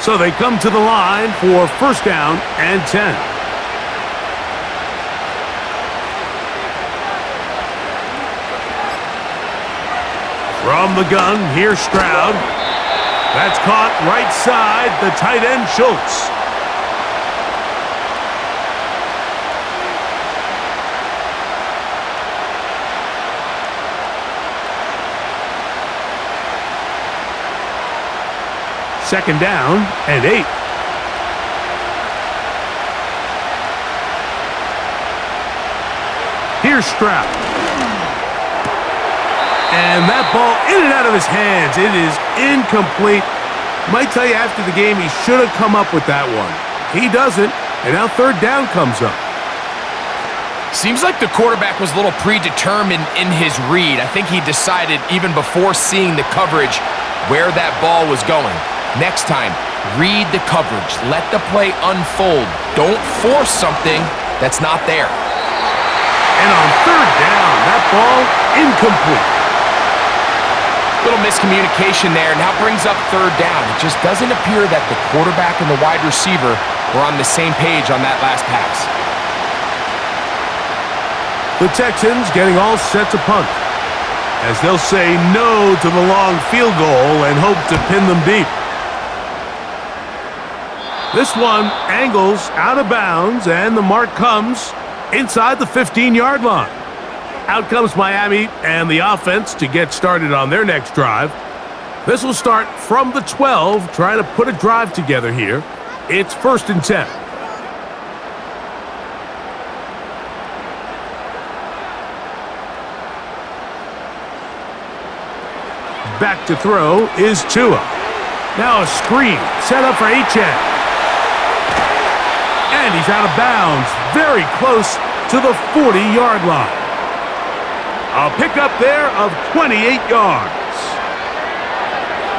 So they come to the line for 1st down and 10. From the gun, here's Stroud. That's caught right side, the tight end, Schultz. Second down and 8. Here's Stroud. And that ball in and out of his hands. It is incomplete. Might tell you after the game he should have come up with that one. He doesn't, and now 3rd down comes up. Seems like the quarterback was a little predetermined in his read. I think he decided even before seeing the coverage where that ball was going. Next time, read the coverage. Let the play unfold. Don't force something that's not there. And on 3rd down, that ball incomplete. Little miscommunication there, and now brings up 3rd down. It just doesn't appear that the quarterback and the wide receiver were on the same page on that last pass. The Texans getting all set to punt, as they'll say no to the long field goal and hope to pin them deep. This one angles out of bounds, and the mark comes inside the 15-yard line. Out comes Miami and the offense to get started on their next drive. This will start from the 12, trying to put a drive together here. It's 1st and 10. Back to throw is Tua. Now a screen set up for Achane. And he's out of bounds, very close to the 40-yard line. A pickup there of 28 yards.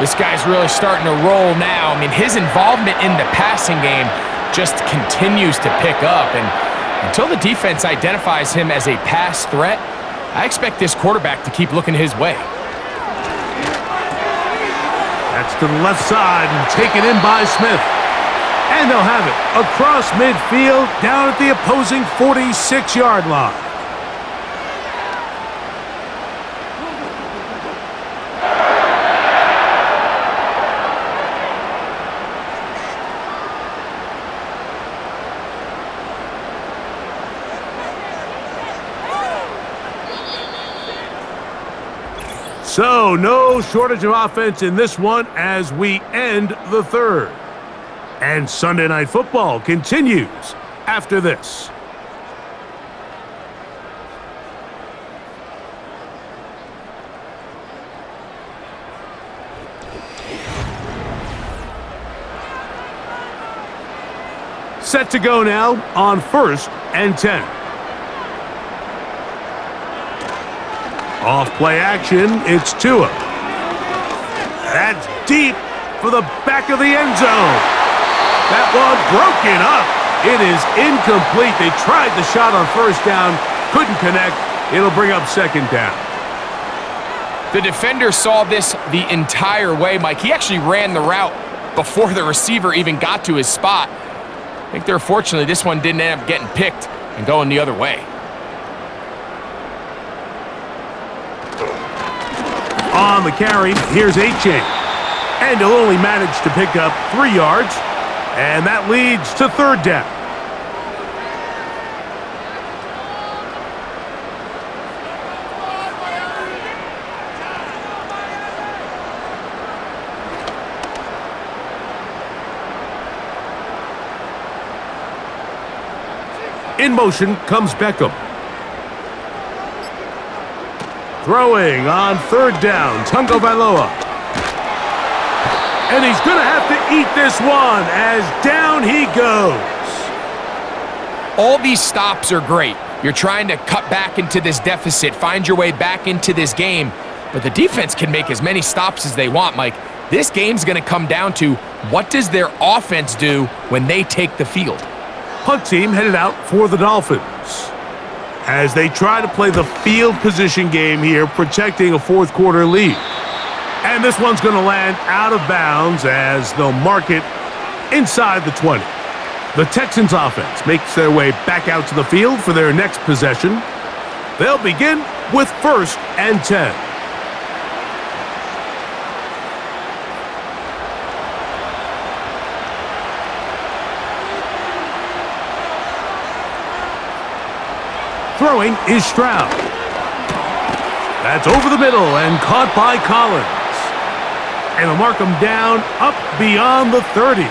This guy's really starting to roll now. I mean, his involvement in the passing game just continues to pick up. And until the defense identifies him as a pass threat, I expect this quarterback to keep looking his way. That's to the left side and taken in by Smith. And they'll have it across midfield down at the opposing 46-yard line. So, no shortage of offense in this one as we end the third. And Sunday Night Football continues after this. Set to go now on 1st and 10. Off play action, it's Tua. That's deep for the back of the end zone. That one broken up. It is incomplete. They tried the shot on 1st down, couldn't connect. It'll bring up 2nd down. The defender saw this the entire way, Mike. He actually ran the route before the receiver even got to his spot. I think they're fortunate this one didn't end up getting picked and going the other way. On the carry, here's Achane. And he'll only manage to pick up 3 yards. And that leads to 3rd down. In motion comes Beckham. Throwing on 3rd down, Tungo Vailoa. And he's going to have to eat this one as down he goes. All these stops are great. You're trying to cut back into this deficit, find your way back into this game. But the defense can make as many stops as they want, Mike. This game's going to come down to what does their offense do when they take the field. Punt team headed out for the Dolphins as they try to play the field position game here, protecting a 4th quarter lead. And this one's going to land out of bounds as they'll mark it inside the 20. The Texans offense makes their way back out to the field for their next possession. They'll begin with 1st and 10. Throwing is Stroud. That's over the middle and caught by Collins. And they'll mark him down up beyond the 30.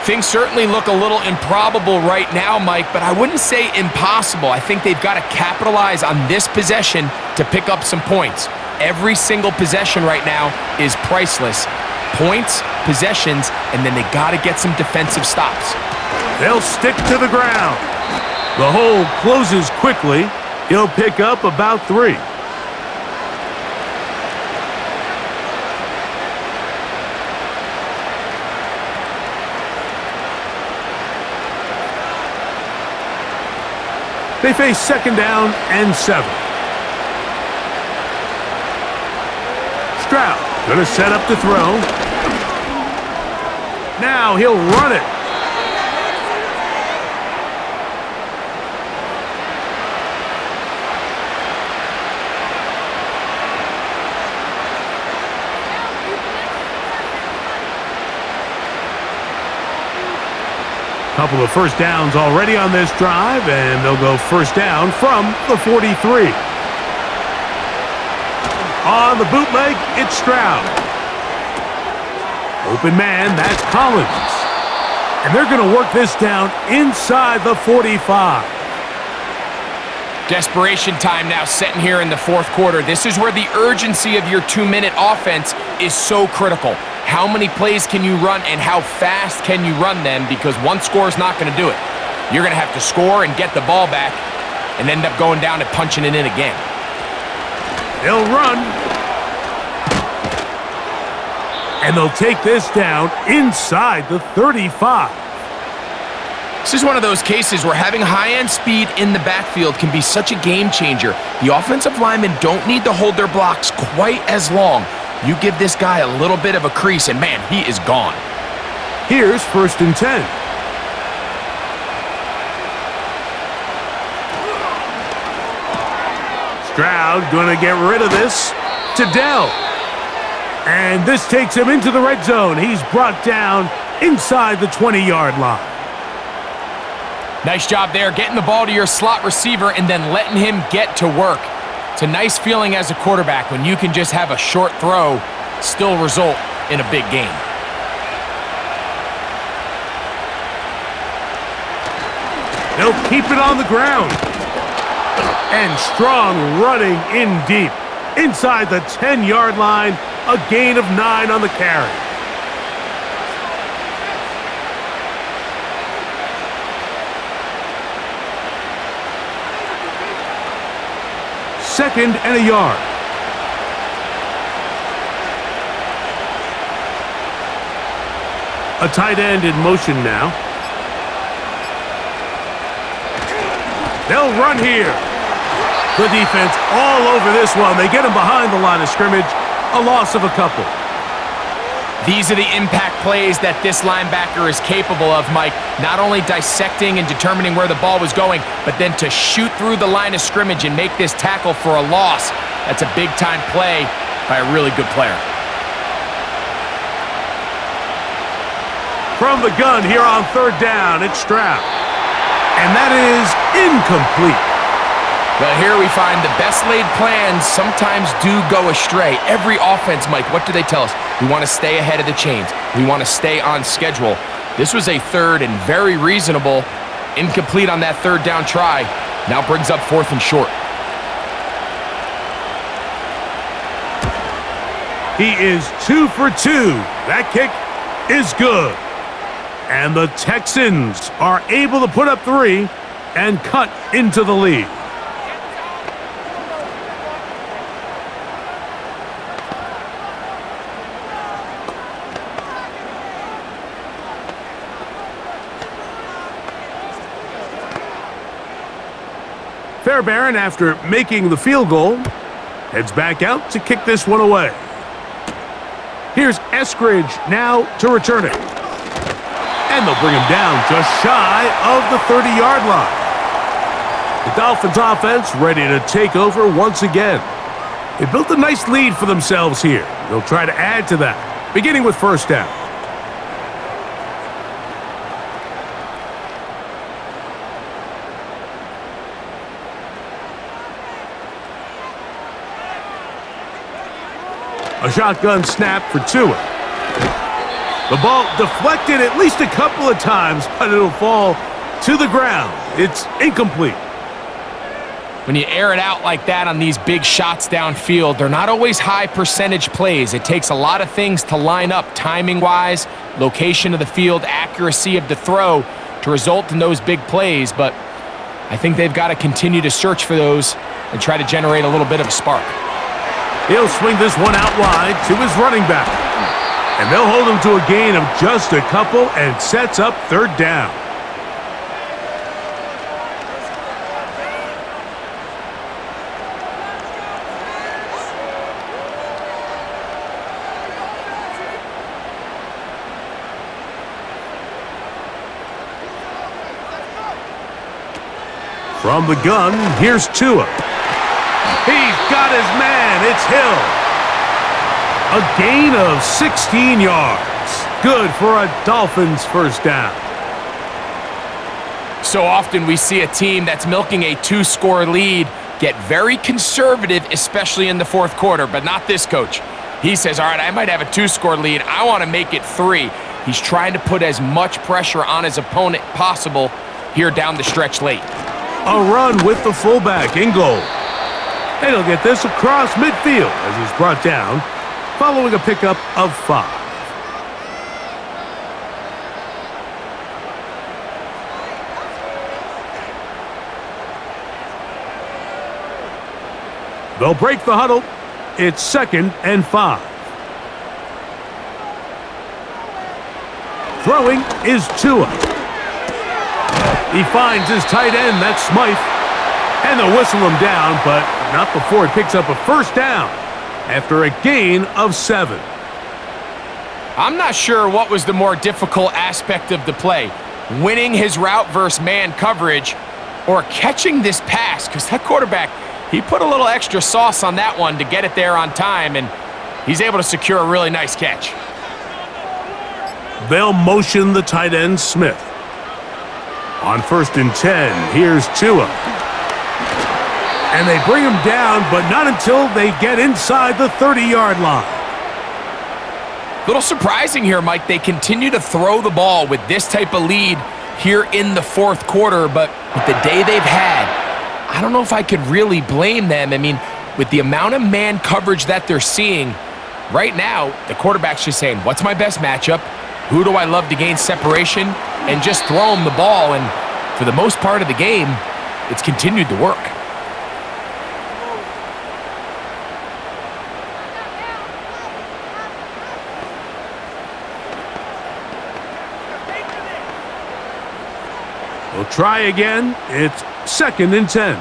Things certainly look a little improbable right now, Mike, but I wouldn't say impossible. I think they've got to capitalize on this possession to pick up some points. Every single possession right now is priceless. Points, possessions, and then they got to get some defensive stops. They'll stick to the ground. The hole closes quickly. He'll pick up about 3. They face 2nd down and 7. Stroud going to set up the throw. Now he'll run it. Couple of first downs already on this drive, and they'll go first down from the 43. On the bootleg, it's Stroud. Open man, that's Collins. And they're going to work this down inside the 45. Desperation time now setting here in the fourth quarter. This is where the urgency of your 2-minute offense is so critical. How many plays can you run and how fast can you run them? Because one score is not going to do it. You're going to have to score and get the ball back and end up going down and punching it in again. They'll run. And they'll take this down inside the 35. This is one of those cases where having high-end speed in the backfield can be such a game changer. The offensive linemen don't need to hold their blocks quite as long. You give this guy a little bit of a crease, and man, he is gone. Here's 1st and 10. Stroud going to get rid of this to Dell. And this takes him into the red zone. He's brought down inside the 20-yard line. Nice job there, getting the ball to your slot receiver and then letting him get to work. It's a nice feeling as a quarterback when you can just have a short throw still result in a big game. They'll keep it on the ground. And Strong running in deep. Inside the 10-yard line, a gain of 9 on the carry. Second and a yard. A tight end in motion now. They'll run here. The defense all over this one. They get him behind the line of scrimmage. A loss of a couple. These are the impact plays that this linebacker is capable of, Mike. Not only dissecting and determining where the ball was going, but then to shoot through the line of scrimmage and make this tackle for a loss. That's a big-time play by a really good player. From the gun here on 3rd down, it's Stroud. And that is incomplete. Well, here we find the best laid plans sometimes do go astray. Every offense, Mike, what do they tell us? We want to stay ahead of the chains. We want to stay on schedule. This was a 3rd and very reasonable. Incomplete on that 3rd down try. Now brings up 4th and short. He is 2 for 2. That kick is good. And the Texans are able to put up 3 and cut into the lead. Fairbairn, after making the field goal, heads back out to kick this one away. Here's Eskridge now to return it. And they'll bring him down just shy of the 30-yard line. The Dolphins offense ready to take over once again. They built a nice lead for themselves here. They'll try to add to that, beginning with 1st down. A shotgun snap for Tua. The ball deflected at least a couple of times, but it'll fall to the ground. It's incomplete. When you air it out like that on these big shots downfield, they're not always high percentage plays. It takes a lot of things to line up timing-wise, location of the field, accuracy of the throw to result in those big plays. But I think they've got to continue to search for those and try to generate a little bit of a spark. He'll swing this one out wide to his running back. And they'll hold him to a gain of just a couple and sets up 3rd down. From the gun, here's Tua. He's got his man. It's Hill. A gain of 16 yards. Good for a Dolphins 1st down. So often we see a team that's milking a 2-score lead get very conservative, especially in the fourth quarter, but not this coach. He says, all right, I might have a 2-score lead. I want to make it 3. He's trying to put as much pressure on his opponent possible here down the stretch late. A run with the fullback in goal. And he'll get this across midfield as he's brought down, following a pickup of 5. They'll break the huddle. It's 2nd and 5. Throwing is Tua. He finds his tight end, that's Smythe. And they'll whistle him down, but not before he picks up a first down after a gain of 7. I'm not sure what was the more difficult aspect of the play, winning his route versus man coverage or catching this pass, because that quarterback, he put a little extra sauce on that one to get it there on time, and he's able to secure a really nice catch. They'll motion the tight end, Smith. On 1st and 10, here's Tua. And they bring him down, but not until they get inside the 30-yard line. Little surprising here, Mike. They continue to throw the ball with this type of lead here in the fourth quarter, but with the day they've had, I don't know if I could really blame them. I mean, with the amount of man coverage that they're seeing, right now, the quarterback's just saying, what's my best matchup? Who do I love to gain separation? And just throw him the ball. And for the most part of the game, it's continued to work. We'll try again. It's 2nd and 10.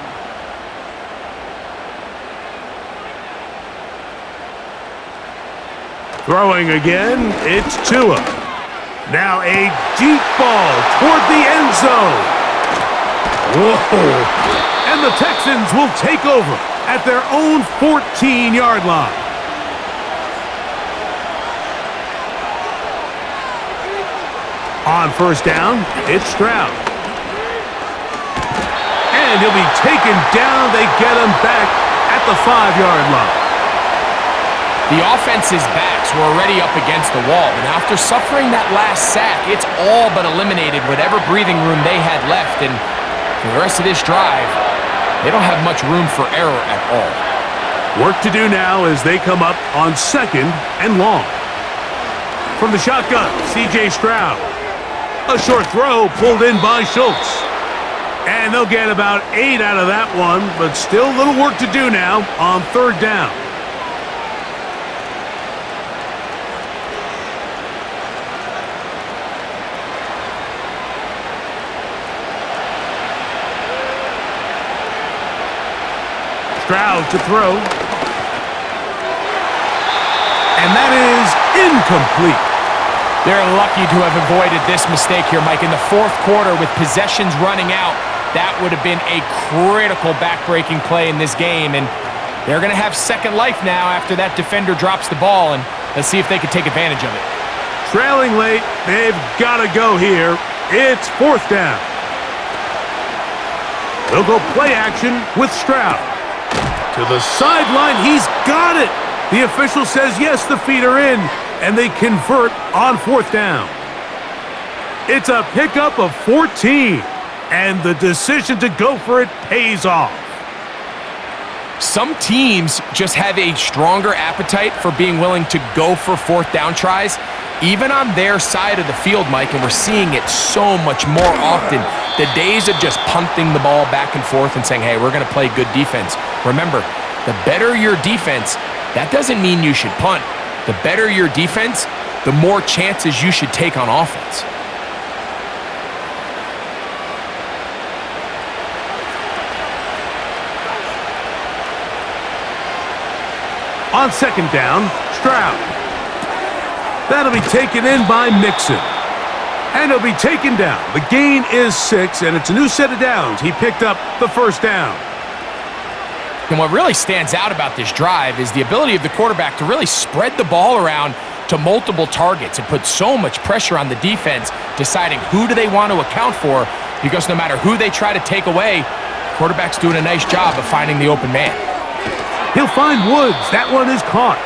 Throwing again, it's Tua. Now a deep ball toward the end zone. Whoa! And the Texans will take over at their own 14-yard line. On 1st down, it's Stroud. And he'll be taken down. They get him back at the 5-yard line. The offense's backs were already up against the wall, and after suffering that last sack, it's all but eliminated whatever breathing room they had left, and for the rest of this drive, they don't have much room for error at all. Work to do now as they come up on 2nd and long. From the shotgun, C.J. Stroud. A short throw pulled in by Schultz. And they'll get about 8 out of that one, but still little work to do now on 3rd down. Stroud to throw. And that is incomplete. They're lucky to have avoided this mistake here, Mike. In the fourth quarter, with possessions running out, that would have been a critical back-breaking play in this game. And they're going to have second life now after that defender drops the ball. And let's see if they can take advantage of it. Trailing late, they've got to go here. It's 4th down. They'll go play action with Stroud. To the sideline, he's got it. The official says yes, the feet are in, and they convert on 4th down. It's a pickup of 14, and the decision to go for it pays off. Some teams just have a stronger appetite for being willing to go for 4th down tries, even on their side of the field, Mike, and we're seeing it so much more often. The days of just punting the ball back and forth and saying, hey, we're going to play good defense. Remember, the better your defense, that doesn't mean you should punt. The better your defense, the more chances you should take on offense. On 2nd down, Stroud. That'll be taken in by Mixon. And he'll be taken down. The gain is 6, and it's a new set of downs. He picked up the 1st down. And what really stands out about this drive is the ability of the quarterback to really spread the ball around to multiple targets and put so much pressure on the defense, deciding who do they want to account for, because no matter who they try to take away, quarterback's doing a nice job of finding the open man. He'll find Woods. That one is caught.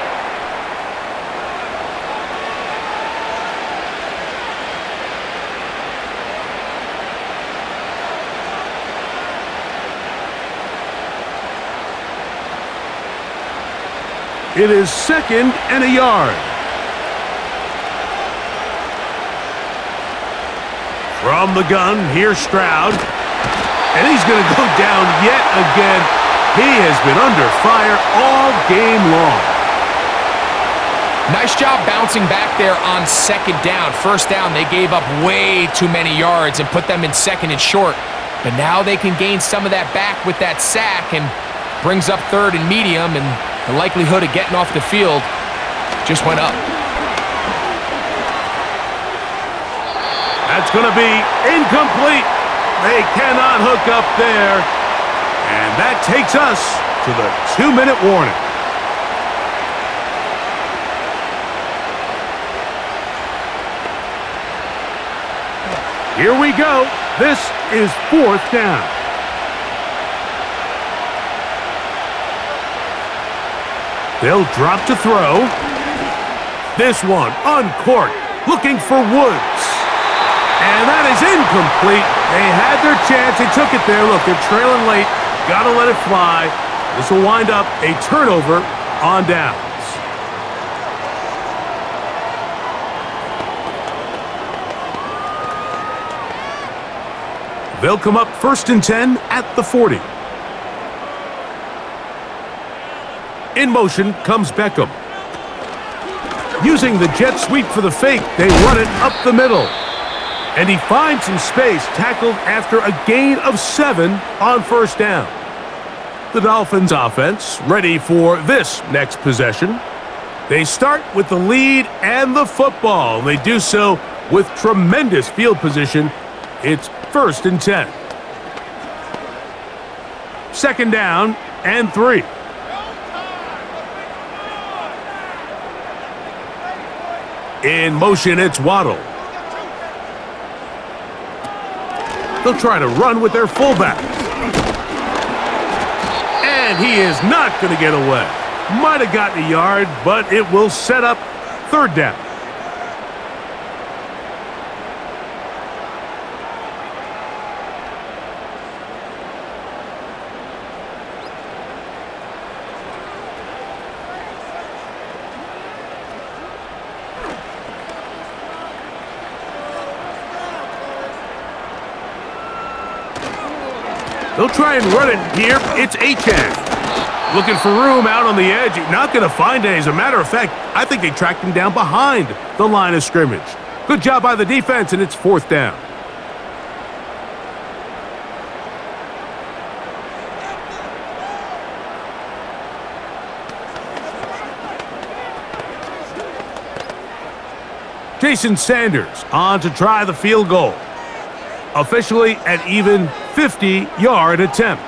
It is 2nd and a yard. From the gun, here's Stroud. And he's going to go down yet again. He has been under fire all game long. Nice job bouncing back there on 2nd down. 1st down, they gave up way too many yards and put them in 2nd and short. But now they can gain some of that back with that sack and brings up 3rd and medium, and the likelihood of getting off the field just went up. That's going to be incomplete. They cannot hook up there. And that takes us to the 2-minute warning. Here we go. This is 4th down. They'll drop to throw. This one uncorked, looking for Woods. And that is incomplete. They had their chance. They took it there. Look, they're trailing late. Got to let it fly. This will wind up a turnover on downs. They'll come up 1st and 10 at the 40. In motion comes Beckham. Using the jet sweep for the fake, they run it up the middle. And he finds some space, tackled after a gain of 7 on 1st down. The Dolphins offense ready for this next possession. They start with the lead and the football. They do so with tremendous field position. It's 1st and 10. 2nd down and 3. In motion, it's Waddle. They'll try to run with their fullback. And he is not going to get away. Might have gotten a yard, but it will set up 3rd down. They'll try and run it here. It's Achan. Looking for room out on the edge. Not going to find it. As a matter of fact, I think they tracked him down behind the line of scrimmage. Good job by the defense, and it's 4th down. Jason Sanders on to try the field goal. Officially an even 50-yard attempt.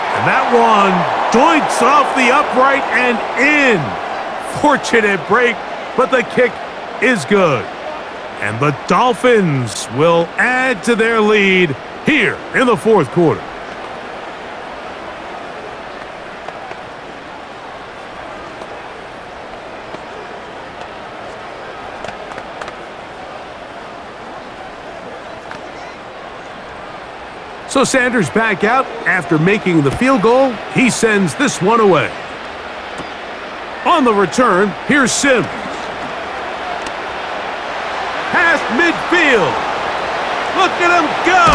And that one doinks off the upright and in. Fortunate break, but the kick is good. And the Dolphins will add to their lead here in the 4th quarter. So Sanders back out after making the field goal. He sends this one away. On the return, here's Sims. Past midfield. Look at him go.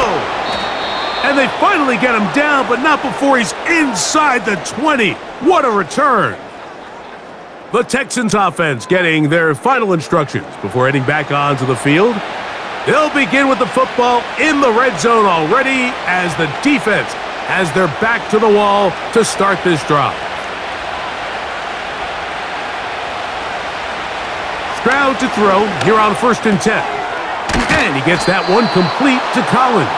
And they finally get him down, but not before he's inside the 20. What a return. The Texans offense getting their final instructions before heading back onto the field. They'll begin with the football in the red zone already as the defense has their back to the wall to start this drive. Stroud to throw here on 1st and 10. And he gets that one complete to Collins.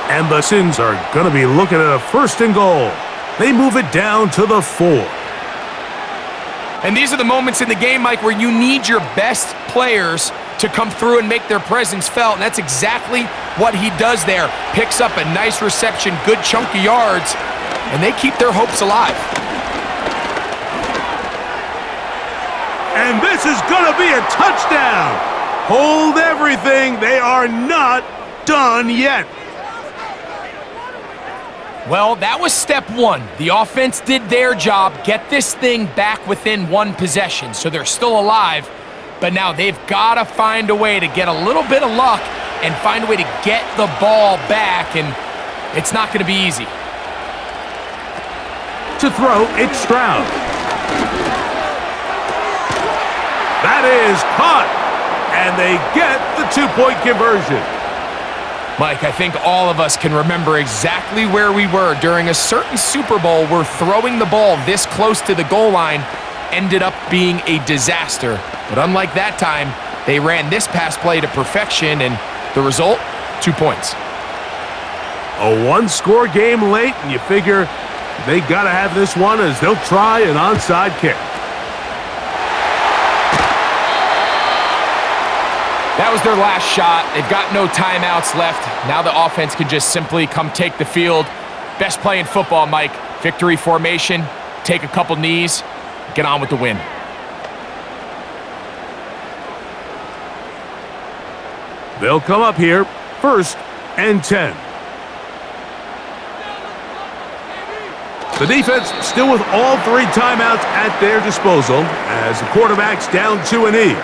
And the Sins are going to be looking at a 1st and goal. They move it down to the 4. And these are the moments in the game, Mike, where you need your best players to come through and make their presence felt, and that's exactly what he does there. Picks up a nice reception, good chunk of yards, and they keep their hopes alive. And this is going to be a touchdown. Hold everything. They are not done yet. Well, that was step one. The offense did their job, get this thing back within one possession, so they're still alive. But now they've got to find a way to get a little bit of luck and find a way to get the ball back, and it's not going to be easy. To throw, it's Stroud. That is caught, and they get the two-point conversion. Mike, I think all of us can remember exactly where we were during a certain Super Bowl where throwing the ball this close to the goal line ended up being a disaster. But unlike that time, they ran this pass play to perfection, and the result, 2 points. A one-score game late, and you figure they got to have this one as they'll try an onside kick. That was their last shot. They've got no timeouts left. Now the offense can just simply come take the field. Best play in football, Mike. Victory formation, take a couple knees, get on with the win. They'll come up here, 1st and 10. The defense still with all 3 timeouts at their disposal as the quarterback's down to a knee.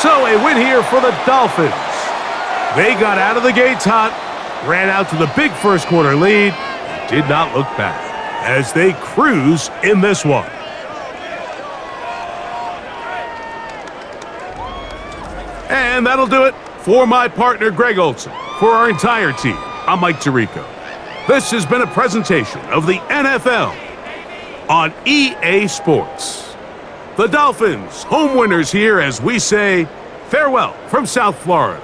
So a win here for the Dolphins. They got out of the gates hot, ran out to the big first quarter lead, and did not look back as they cruise in this one. And that'll do it for my partner Greg Olson. For our entire team, I'm Mike Tirico. This has been a presentation of the NFL on EA Sports. The Dolphins, home winners here as we say farewell from South Florida.